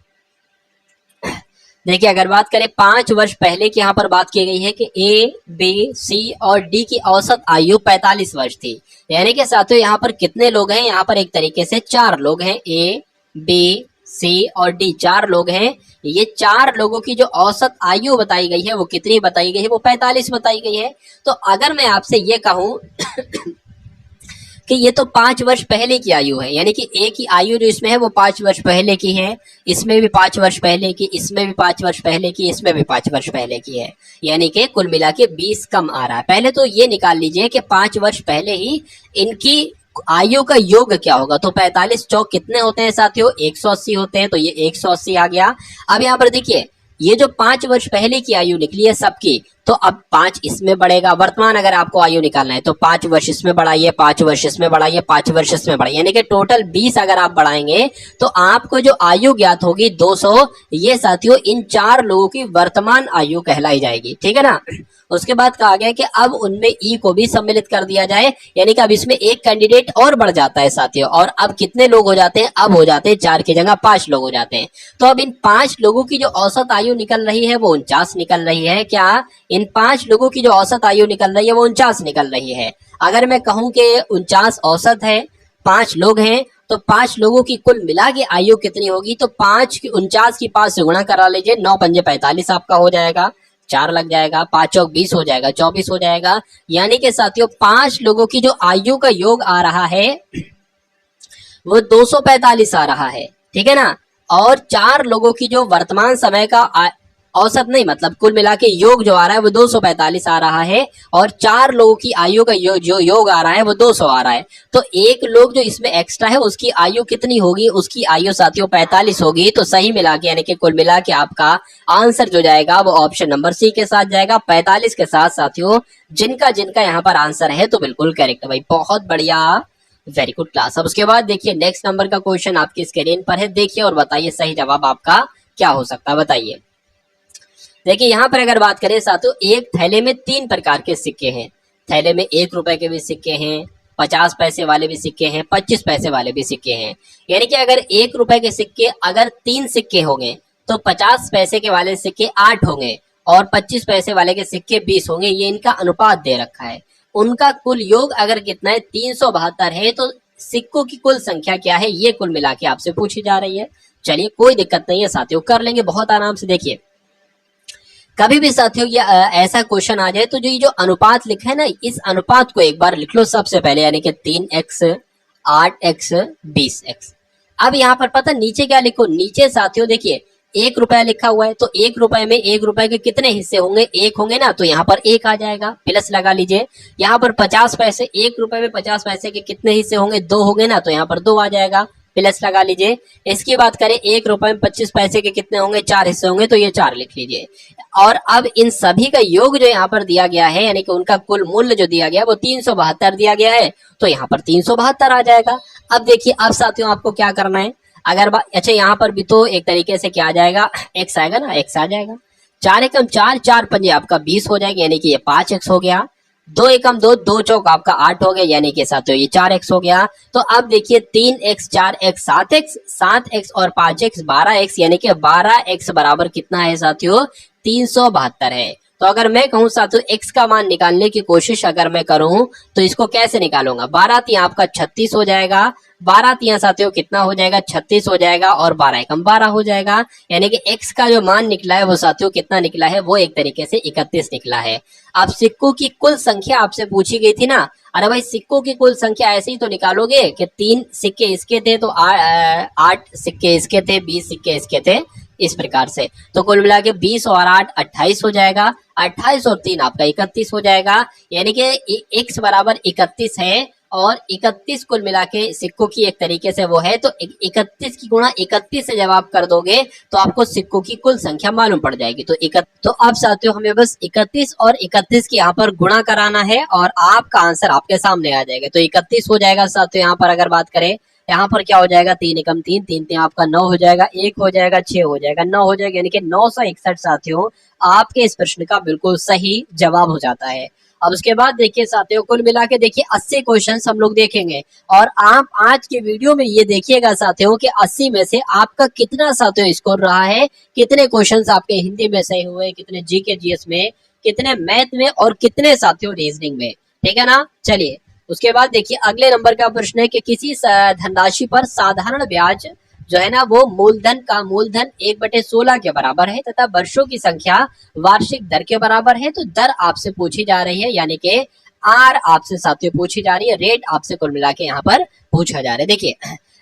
देखिए अगर बात करें 5 वर्ष पहले की यहाँ पर बात की गई है कि ए बी सी और डी की औसत आयु 45 वर्ष थी। यानी कि साथियों यहाँ पर कितने लोग हैं, यहाँ पर एक तरीके से 4 लोग हैं, ए बी सी और डी 4 लोग हैं। ये 4 लोगों की जो औसत आयु बताई गई है वो कितनी बताई गई है, वो 45 बताई गई है। तो अगर मैं आपसे ये कहूं कि ये तो 5 वर्ष पहले की आयु है, यानी कि ए की आयु जो इसमें है वो 5 वर्ष पहले की है, इसमें भी 5 वर्ष पहले की, इसमें भी 5 वर्ष पहले की, इसमें भी 5 वर्ष पहले की है। यानी कि कुल मिला के 20 कम आ रहा है। पहले तो ये निकाल लीजिए कि 5 वर्ष पहले ही इनकी आयु का योग क्या होगा। तो 45 चौक कितने होते हैं साथियों, 180 होते हैं, तो ये 180 आ गया। अब यहाँ पर देखिए ये जो 5 वर्ष पहले की आयु निकली है सबकी, तो अब 5 इसमें बढ़ेगा। वर्तमान अगर आपको आयु निकालना है तो 5 वर्ष इसमें बढ़ाइए, 5 वर्ष इसमें बढ़ाइए, 5 वर्ष इसमें बढ़ाइए, यानी कि टोटल 20 अगर आप बढ़ाएंगे तो आपको जो आयु ज्ञात होगी 200, ये साथियों इन 4 लोगों की वर्तमान आयु कहलाई जाएगी। ठीक है ना। उसके बाद कहा गया कि अब उनमें ई को भी सम्मिलित कर दिया जाए, यानी कि अब इसमें एक कैंडिडेट और बढ़ जाता है साथियों। और अब कितने लोग हो जाते हैं, अब हो जाते हैं 4 की जगह 5 लोग हो जाते हैं। तो अब इन 5 लोगों की जो औसत आयु निकल रही है वो 49 निकल रही है। क्या इन 5 लोगों की जो औसत आयु निकल रही है वो 49 निकल रही है। अगर मैं कहूं कि 49 औसत है, 5 लोग हैं, तो 5 लोगों की कुल मिला के आयु कितनी होगी, तो 5 की 49 की 5 से गुणा करा लीजिए, 9 पंजे 45 आपका हो जाएगा, 4 लग जाएगा, 5 चौक 20 हो जाएगा, 24 हो जाएगा। यानी कि साथियों 5 लोगों की जो आयु का योग आ रहा है वो 245 आ रहा है। ठीक है ना। और 4 लोगों की जो वर्तमान समय का औसत नहीं, मतलब कुल मिला के योग जो आ रहा है वो 245 आ रहा है। और 4 लोगों की आयु का जो योग आ रहा है वो 200 आ रहा है। तो एक लोग जो इसमें एक्स्ट्रा है उसकी आयु कितनी होगी, उसकी आयु साथियों 45 होगी। तो सही मिला के यानी कि कुल मिला के आपका आंसर जो जाएगा वो ऑप्शन नंबर सी के साथ जाएगा, 45 के साथ साथियों। जिनका जिनका यहाँ पर आंसर है तो बिल्कुल करेक्ट भाई, बहुत बढ़िया, वेरी गुड क्लास। अब उसके बाद देखिए नेक्स्ट नंबर का क्वेश्चन आपकी स्क्रीन पर है, देखिए और बताइए सही जवाब आपका क्या हो सकता है, बताइए। देखिए यहाँ पर अगर बात करें साथियों, एक थैले में 3 प्रकार के सिक्के हैं। थैले में 1 रुपए के भी सिक्के हैं, 50 पैसे वाले भी सिक्के हैं, 25 पैसे वाले भी सिक्के हैं। यानी कि अगर 1 रुपए के सिक्के अगर 3 सिक्के होंगे तो 50 पैसे के वाले सिक्के 8 होंगे और 25 पैसे वाले के सिक्के 20 होंगे। ये इनका अनुपात दे रखा है। उनका कुल योग अगर कितना है, 372 है। तो सिक्कों की कुल संख्या क्या है, ये कुल मिला के आपसे पूछी जा रही है। चलिए कोई दिक्कत नहीं है साथियों, कर लेंगे बहुत आराम से। देखिए कभी भी साथियों ये ऐसा क्वेश्चन आ जाए तो जो ये जो अनुपात लिखा है ना, इस अनुपात को एक बार लिख लो सबसे पहले, यानी कि 3x 8x 20x। अब यहाँ पर पता नीचे क्या लिखो, नीचे साथियों देखिए 1 रुपया लिखा हुआ है, तो 1 रुपए में 1 रुपए के कितने हिस्से होंगे, 1 होंगे ना, तो यहाँ पर 1 आ जाएगा, प्लस लगा लीजिए। यहाँ पर 50 पैसे, 1 रुपए में 50 पैसे के कितने हिस्से होंगे, 2 होंगे ना, तो यहाँ पर 2 आ जाएगा, प्लस लगा लीजिए। इसकी बात करें 1 रुपए में 25 पैसे के कितने होंगे, 4 हिस्से होंगे, तो ये 4 लिख लीजिए। और अब इन सभी का योग जो यहाँ पर दिया गया है, यानी कि उनका कुल मूल्य जो दिया गया है वो 372 दिया गया है, तो यहाँ पर 372 आ जाएगा। अब देखिए अब साथियों आपको क्या करना है, अगर अच्छा यहाँ पर भी तो एक तरीके से क्या आ जाएगा, x आएगा ना, x आ जाएगा। 4 एकम 4, 4 पंजे आपका 20 हो जाएगा, यानी कि ये 5x हो गया। 2 एकम 2, 2 चौक आपका 8 हो गया, यानी कि साथियों ये 4x हो गया। तो अब देखिए 3x 4x 7x, 7x और 5x 12x, यानी कि 12x बराबर कितना है साथियों, 372 है। तो अगर मैं कहूं साथियों x का मान निकालने की कोशिश अगर मैं करूं तो इसको कैसे निकालूंगा, 12 तिया आपका 36 हो जाएगा, 12 तिया साथियों कितना हो जाएगा, 36 हो जाएगा, और 12 एकम 12 हो जाएगा। यानी कि x का जो मान निकला है वो साथियों कितना निकला है, वो एक तरीके से 31 निकला है। अब सिक्कों की कुल संख्या आपसे पूछी गई थी ना, अरे भाई सिक्कों की कुल संख्या ऐसे ही तो निकालोगे कि 3 सिक्के इसके थे तो 8 सिक्के इसके थे, 20 सिक्के इसके थे, इस प्रकार से। तो कुल मिला के 20 और 8 28 हो जाएगा, 28 और 3 आपका 31 हो जाएगा। यानी कि x बराबर 31 है, और 31 कुल मिला के सिक्कों की एक तरीके से वो है। तो 31 की गुणा 31 से जब आप कर दोगे तो आपको सिक्कों की कुल संख्या मालूम पड़ जाएगी। तो अब साथियों हमें बस 31 और 31 की यहाँ पर गुणा कराना है और आपका आंसर आपके सामने आ जाएगा। तो 31 हो जाएगा साथियों। यहाँ पर अगर बात करें, यहाँ पर क्या हो जाएगा, 3 एकम 3, 3 3 आपका 9 हो जाएगा, 1 हो जाएगा, 6 हो जाएगा, 9 हो जाएगा, यानी कि 961 साथियों आपके इस प्रश्न का बिल्कुल सही जवाब हो जाता है। अब उसके बाद देखिए साथियों कुल मिला के देखिए 80 क्वेश्चन हम लोग देखेंगे, और आप आज के वीडियो में ये देखिएगा साथियों कि 80 में से आपका कितना साथियों स्कोर रहा है, कितने क्वेश्चंस आपके हिंदी में सही हुए, कितने जीके जीएस में, कितने मैथ में, और कितने साथियों रीजनिंग में। ठीक है ना। चलिए उसके बाद देखिए अगले नंबर का प्रश्न है कि किसी धनराशि पर साधारण ब्याज जो है ना वो मूलधन 1/16 के बराबर है तथा वर्षों की संख्या वार्षिक दर के बराबर है। तो दर आपसे पूछी जा रही है, यानी कि आर आपसे साथियों पूछी जा रही है, रेट आपसे कुल मिला के यहाँ पर पूछा जा रहा है। देखिए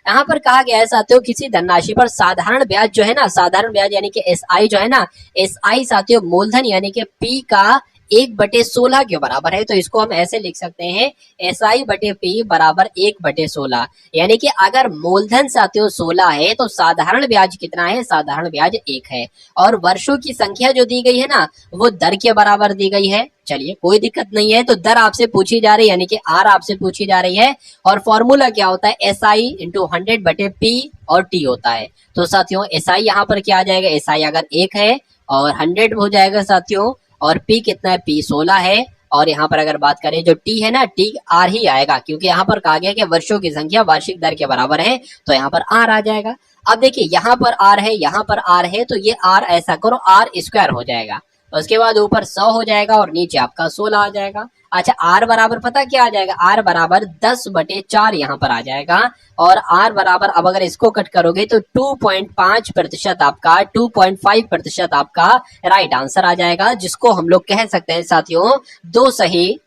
यहाँ पर कहा गया है साथियों किसी धनराशि पर साधारण ब्याज जो है ना, साधारण ब्याज यानी कि SI जो है ना, SI साथियों मूलधन यानी कि P का 1/16 के बराबर है, तो इसको हम ऐसे लिख सकते हैं SI/P बराबर 1/16। यानी कि अगर मूलधन साथियों 16 है तो साधारण ब्याज कितना है, साधारण ब्याज 1 है। और वर्षों की संख्या जो दी गई है ना, वो दर के बराबर दी गई है। चलिए कोई दिक्कत नहीं है, तो दर आपसे पूछी जा रही है, यानी कि आर आपसे पूछी जा रही है। और फॉर्मूला क्या होता है, SI × 100/P और T होता है। तो साथियों SI यहाँ पर क्या आ जाएगा, SI अगर 1 है और 100 हो जाएगा साथियों, और P कितना है, P 16 है। और यहाँ पर अगर बात करें जो T है ना, T R ही आएगा, क्योंकि यहाँ पर कहा गया कि वर्षों की संख्या वार्षिक दर के बराबर है, तो यहाँ पर R आ जाएगा। अब देखिए यहाँ पर R है, यहाँ पर R है, तो ये R ऐसा करो R² हो जाएगा। उसके बाद ऊपर 100 हो जाएगा और नीचे आपका 16 आ जाएगा। अच्छा R बराबर पता क्या आ जाएगा, R बराबर 10/4 यहाँ पर आ जाएगा। और R बराबर, अब अगर इसको कट करोगे तो 2.5% आपका, 2.5% आपका राइट आंसर आ जाएगा, जिसको हम लोग कह सकते हैं साथियों 2 सही,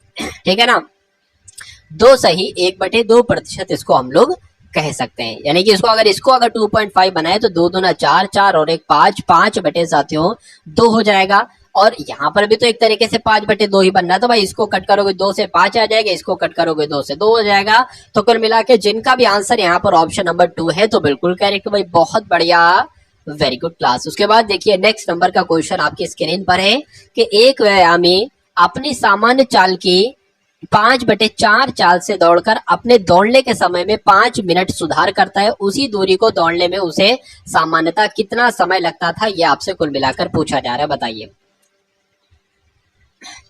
ठीक है ना, 2 सही 1/2% इसको हम लोग कह सकते हैं। यानी कि इसको अगर 2.5 बनाए तो 2 दूना 4, 4 और 1 5, 5 साथियों 2 हो जाएगा। और यहाँ पर भी तो एक तरीके से 5/2 ही बन रहा है, तो भाई इसको कट करोगे 2 से 5 आ जाएगा, इसको कट करोगे 2 से 2 हो जाएगा। तो कुल मिला के जिनका भी आंसर यहाँ पर ऑप्शन नंबर 2 है तो बिल्कुल करेक्ट भाई, बहुत बढ़िया, वेरी गुड क्लास। उसके बाद देखिए नेक्स्ट नंबर का क्वेश्चन आपकी स्क्रीन पर है कि एक व्यायामी अपनी सामान्य चाल की 5/4 चाल से दौड़कर अपने दौड़ने के समय में 5 मिनट सुधार करता है। उसी दूरी को दौड़ने में उसे सामान्यतः कितना समय लगता था, यह आपसे कुल मिलाकर पूछा जा रहा है, बताइए।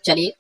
चलिए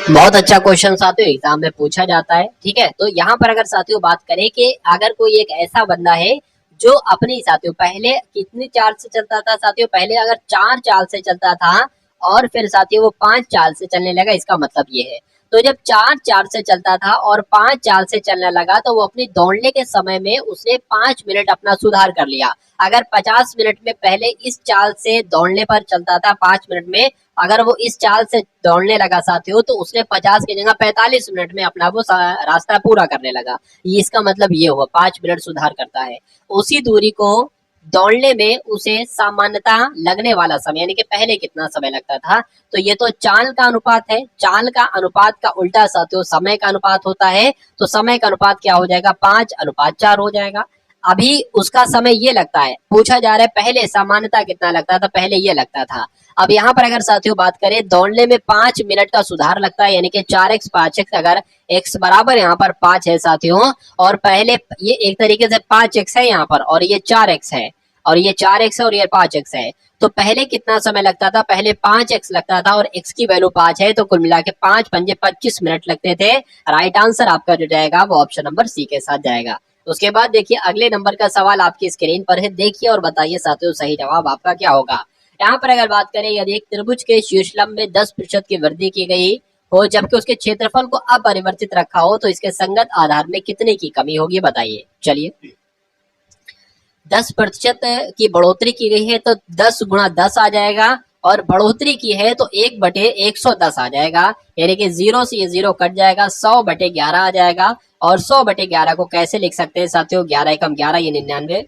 बहुत अच्छा क्वेश्चन साथियों, एग्जाम में पूछा जाता है, ठीक है। तो यहाँ पर अगर साथियों बात करें कि अगर कोई एक ऐसा बंदा है जो अपनी साथियों पहले कितनी चाल से चलता था, साथियों पहले अगर 4 चाल से चलता था और फिर साथियों वो 5 चाल से चलने लगा, इसका मतलब ये है। तो जब 4 चाल से चलता था और 5 चाल से चलने लगा, तो वो अपनी दौड़ने के समय में उसने 5 मिनट अपना सुधार कर लिया। अगर 50 मिनट में पहले इस चाल से दौड़ने पर चलता था, 5 मिनट में अगर वो इस चाल से दौड़ने लगा साथियों, तो उसने 50 की जगह 45 मिनट में अपना वो रास्ता पूरा करने लगा। ये इसका मतलब ये हुआ 5 मिनट सुधार करता है। उसी दूरी को दौड़ने में उसे सामान्यतः लगने वाला समय, यानी कि पहले कितना समय लगता था, तो ये तो चाल का अनुपात है। चाल का अनुपात का उल्टा साथियों समय का अनुपात होता है। तो समय का अनुपात क्या हो जाएगा, 5:4 हो जाएगा। अभी उसका समय ये लगता है, पूछा जा रहा है पहले सामान्यतः कितना लगता था, पहले ये लगता था। अब यहाँ पर अगर साथियों बात करें दौड़ने में 5 मिनट का सुधार लगता है, यानी कि 4x 5x, अगर x बराबर यहाँ पर 5 है साथियों, और पहले ये एक तरीके से 5x है यहाँ पर, और ये 4x है, और ये 4x है और ये 5x है। तो पहले कितना समय लगता था, पहले 5x लगता था और x की वैल्यू 5 है, तो कुल मिला के 5 पंजे 25 मिनट लगते थे। राइट आंसर आपका जो जाएगा वो ऑप्शन नंबर सी के साथ जाएगा। उसके बाद देखिए अगले नंबर का सवाल आपकी स्क्रीन पर है, देखिए और बताइए साथियों सही जवाब आपका क्या होगा। यहाँ पर अगर बात करें, यदि एक त्रिभुज के शीर्षलंब में 10% की वृद्धि की गई हो जबकि उसके क्षेत्रफल को अपरिवर्तित रखा हो, तो इसके संगत आधार में कितने की कमी होगी, बताइए। चलिए 10% की बढ़ोतरी की गई है तो 10 × 10 आ जाएगा, और बढ़ोतरी की है तो 1/110 आ जाएगा, यानी कि 0 से ये 0 कट जाएगा, 100/11 आ जाएगा। और 100/11 को कैसे लिख सकते हैं साथियों, 11 × 11 ये 99,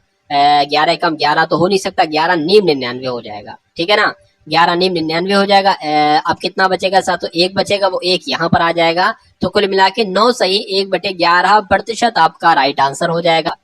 11 × 11 तो हो नहीं सकता, 11 नीम 99 हो जाएगा, ठीक है ना, 11 नीम 99 हो जाएगा। अब कितना बचेगा साथियों, 1 बचेगा, वो 1 यहाँ पर आ जाएगा। तो कुल मिला के 9 सही 1/11% आपका राइट आंसर हो जाएगा।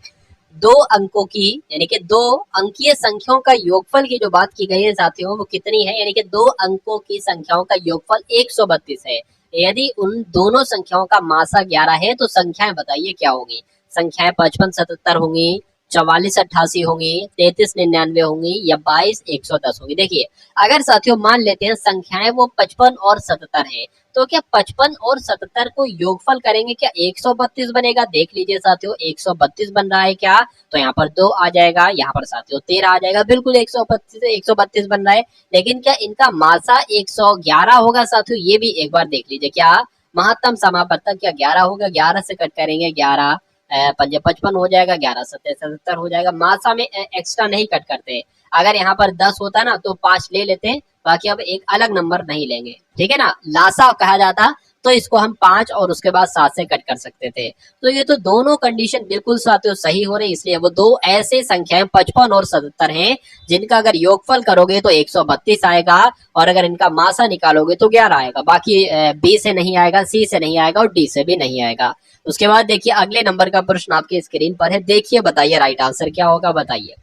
2 अंकों की, यानी कि 2 अंकीय संख्याओं का योगफल की जो बात की गई है साथियों वो कितनी है, यानी कि 2 अंकों की संख्याओं का योगफल 132 है। यदि उन दोनों संख्याओं का मासा 11 है तो संख्याएं बताइए क्या होंगी। संख्याएं 55 77 होंगी, 44 88 होंगी, 33 99 होंगी, या 22 110 होंगी। देखिए अगर साथियों मान लेते हैं संख्याएं वो 55 और 77 है, तो क्या 55 और 77 को योगफल करेंगे क्या 132 बनेगा। देख लीजिए साथियों 132 बन रहा है क्या, तो यहाँ पर 2 आ जाएगा, यहाँ पर साथियों 13 आ जाएगा, बिल्कुल 132 बन रहा है। लेकिन क्या इनका मासा 111 होगा साथियों, ये भी एक बार देख लीजिए। क्या महत्तम समापवर्तक क्या 11 होगा, 11 से कट करेंगे, 11 पंजे 55 हो जाएगा, 11 सत्ते 77 हो जाएगा। मासा में एक्स्ट्रा नहीं कट करते, अगर यहाँ पर 10 होता ना तो 5 ले लेते, बाकी अब एक अलग नंबर नहीं लेंगे, ठीक है ना। लासा कहा जाता तो इसको हम 5 और उसके बाद 7 से कट कर सकते थे। तो ये तो दोनों कंडीशन बिल्कुल साथियों सही हो रही, इसलिए वो दो ऐसे संख्याएं 55 और 77 हैं जिनका अगर योगफल करोगे तो 132 आएगा, और अगर इनका मासा निकालोगे तो 11 आएगा। बाकी बी से नहीं आएगा, सी से नहीं आएगा और डी से भी नहीं आएगा। उसके बाद देखिए अगले नंबर का प्रश्न आपकी स्क्रीन पर है, देखिए बताइए राइट आंसर क्या होगा, बताइए।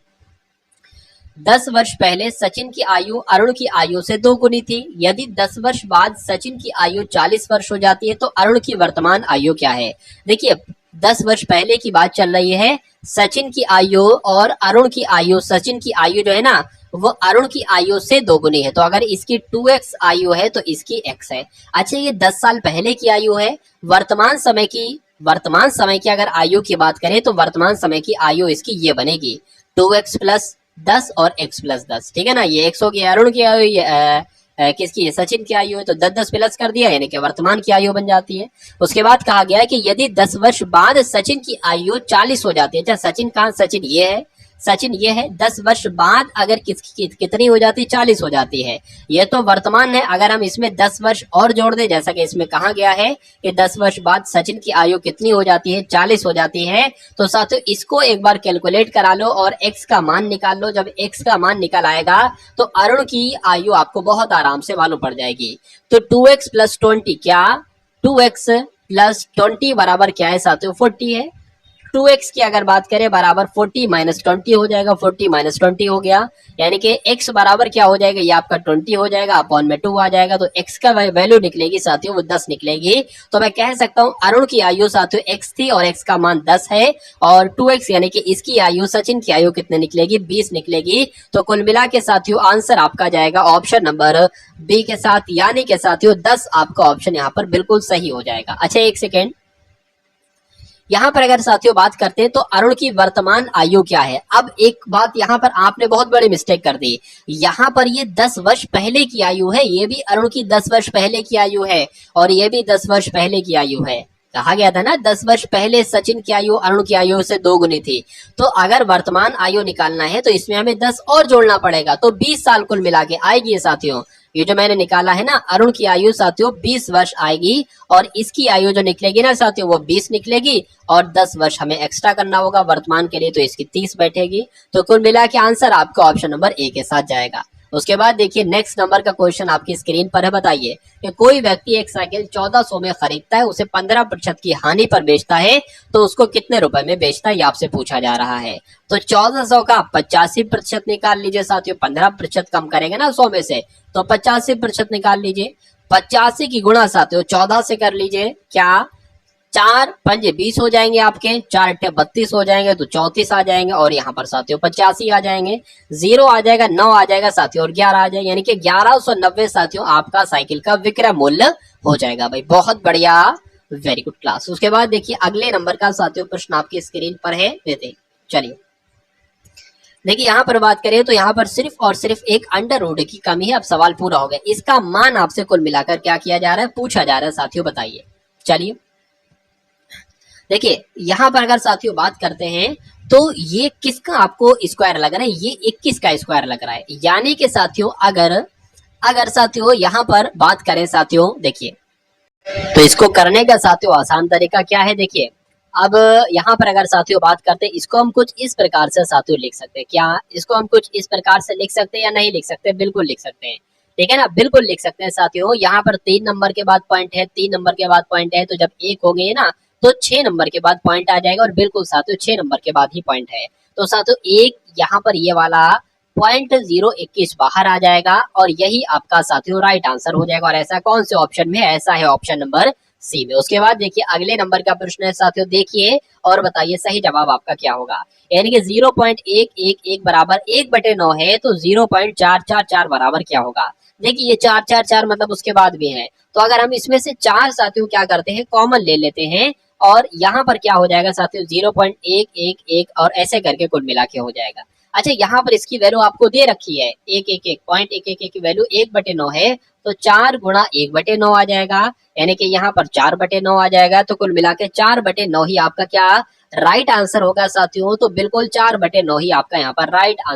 10 वर्ष पहले सचिन की आयु अरुण की आयु से 2 गुनी थी। यदि 10 वर्ष बाद सचिन की आयु 40 वर्ष हो जाती है तो अरुण की वर्तमान आयु क्या है? देखिए 10 वर्ष पहले की बात चल रही है, सचिन की आयु और अरुण की आयु, सचिन की आयु जो है ना वो अरुण की आयु से 2 गुनी है, तो अगर इसकी 2x आयु है तो इसकी x है। अच्छा ये 10 साल पहले की आयु है। वर्तमान समय की अगर आयु की बात करें तो वर्तमान समय की आयु इसकी ये बनेगी 2x प्लस 10 और x प्लस 10, ठीक है ना। ये x हो गया अरुण की आयु, किसकी, सचिन की आयु है, तो 10-10 प्लस कर दिया यानी कि वर्तमान की आयु बन जाती है। उसके बाद कहा गया है कि यदि 10 वर्ष बाद सचिन की आयु 40 हो जाती है। अच्छा सचिन कहाँ, सचिन ये है, सचिन ये है, 10 वर्ष बाद अगर किसकी कितनी हो जाती है, 40 हो जाती है। ये तो वर्तमान है, अगर हम इसमें 10 वर्ष और जोड़ दें, जैसा कि इसमें कहा गया है कि 10 वर्ष बाद सचिन की आयु कितनी हो जाती है, 40 हो जाती है, तो साथियों इसको एक बार कैलकुलेट करा लो और x का मान निकाल लो। जब x का मान निकल आएगा तो अरुण की आयु आपको बहुत आराम से मालूम पड़ जाएगी। तो 2x प्लस 20 क्या, 2x प्लस 20 बराबर क्या है साथियों, 40 है। 2x की अगर बात करें बराबर 40 माइनस 20 हो जाएगा, 40 माइनस 20 हो गया, यानी कि x बराबर क्या हो जाएगा, ये आपका 20 हो जाएगा, अपॉन में 2 आ जाएगा, तो x का वैल्यू निकलेगी साथियों वो 10 निकलेगी। तो मैं कह सकता हूँ अरुण की आयु साथियों x थी और x का मान 10 है, और 2x यानी कि इसकी आयु, सचिन की आयु कितने निकलेगी, 20 निकलेगी। तो कुल मिला के साथियों आंसर आपका जाएगा ऑप्शन नंबर बी के साथ, यानी कि साथियों 10 आपका ऑप्शन यहाँ पर बिल्कुल सही हो जाएगा। अच्छा एक सेकेंड, यहाँ पर अगर साथियों बात करते हैं तो अरुण की वर्तमान आयु क्या है। अब एक बात यहाँ पर आपने बहुत बड़ी मिस्टेक कर दी, यहाँ पर ये 10 वर्ष पहले की आयु है, ये भी अरुण की 10 वर्ष पहले की आयु है, और ये भी 10 वर्ष पहले की आयु है। कहा गया था ना 10 वर्ष पहले सचिन की आयु अरुण की आयु से 2 गुनी थी, तो अगर वर्तमान आयु निकालना है तो इसमें हमें 10 और जोड़ना पड़ेगा, तो 20 साल कुल मिला के आएगी साथियों। ये जो मैंने निकाला है ना अरुण की आयु साथियों 20 वर्ष आएगी, और इसकी आयु जो निकलेगी ना साथियों वो 20 निकलेगी, और 10 वर्ष हमें एक्स्ट्रा करना होगा वर्तमान के लिए, तो इसकी 30 बैठेगी। तो कुल मिला के आंसर आपका ऑप्शन नंबर ए के साथ जाएगा। उसके बाद देखिए नेक्स्ट नंबर का क्वेश्चन आपकी स्क्रीन पर है, बताइए कि कोई व्यक्ति एक साइकिल 1400 में खरीदता है, उसे 15% की हानि पर बेचता है, तो उसको कितने रुपए में बेचता है, ये आपसे पूछा जा रहा है। तो 1400 का 85% निकाल लीजिए साथियों, 15% कम करेंगे ना 100 में से, तो 85% निकाल लीजिए। 85 की गुणा साथियों 14 से कर लीजिए, क्या 4 पंजे 20 हो जाएंगे आपके, 4 अट्ठे 32 हो जाएंगे, तो 34 आ जाएंगे, और यहाँ पर साथियों 85 आ जाएंगे, 0 आ जाएगा, 9 आ जाएगा साथियों, और 11 आ जाएगा, यानी कि 1190 साथियों आपका साइकिल का विक्रय मूल्य हो जाएगा। भाई बहुत बढ़िया, वेरी गुड क्लास। उसके बाद देखिए अगले नंबर का साथियों प्रश्न आपकी स्क्रीन पर है, देते चलिए। देखिए यहाँ पर बात करें तो यहाँ पर सिर्फ और सिर्फ एक अंडर रूट की कमी है। अब सवाल पूरा हो गया, इसका मान आपसे कुल मिलाकर क्या किया जा रहा है, पूछा जा रहा है साथियों, बताइए। चलिए देखिए यहाँ पर अगर साथियों बात करते हैं तो ये किसका आपको स्क्वायर लग रहा है, ये 21 का स्क्वायर लग रहा है, यानी कि साथियों अगर साथियों यहाँ पर बात करें साथियों, देखिए तो इसको करने का साथियों आसान तरीका क्या है, देखिए अब यहाँ पर अगर साथियों बात करते हैं, इसको हम कुछ इस प्रकार से साथियों लिख सकते हैं, क्या इसको हम कुछ इस प्रकार से लिख सकते हैं या नहीं लिख सकते, बिल्कुल लिख सकते हैं, ठीक है ना, बिल्कुल लिख सकते हैं साथियों। यहाँ पर 3 नंबर के बाद पॉइंट है, 3 नंबर के बाद पॉइंट है, तो जब 1 हो गए ना तो 6 नंबर के बाद पॉइंट आ जाएगा, और बिल्कुल साथियों 6 नंबर के बाद ही पॉइंट है, तो साथियों एक यहाँ पर ये वाला पॉइंट 021 बाहर आ जाएगा, और यही आपका साथियों राइट आंसर हो जाएगा। और ऐसा कौन से ऑप्शन में, ऐसा है ऑप्शन नंबर सी में। उसके बाद देखिए अगले नंबर का प्रश्न है साथियों, देखिए और बताइए सही जवाब आपका क्या होगा, यानी कि 0.111 बराबर 1/9 है, तो 0.444 बराबर क्या होगा। देखिए ये 444 मतलब उसके बाद भी है, तो अगर हम इसमें से 4 साथियों क्या करते हैं, कॉमन ले लेते हैं, और यहाँ पर क्या हो जाएगा साथियों 0.111 और ऐसे करके कुल मिला के हो जाएगा। अच्छा यहाँ पर इसकी वैल्यू आपको दे रखी है 111.111 की वैल्यू 1/9 है, तो 4 गुणा 1/9 आ जाएगा, यानी कि यहाँ पर 4/9 आ जाएगा, तो कुल मिला के 4/9 ही आपका क्या राइट आंसर होगा साथियों। तो बिल्कुल 4/9 ही आपका यहाँ पर राइट आंसर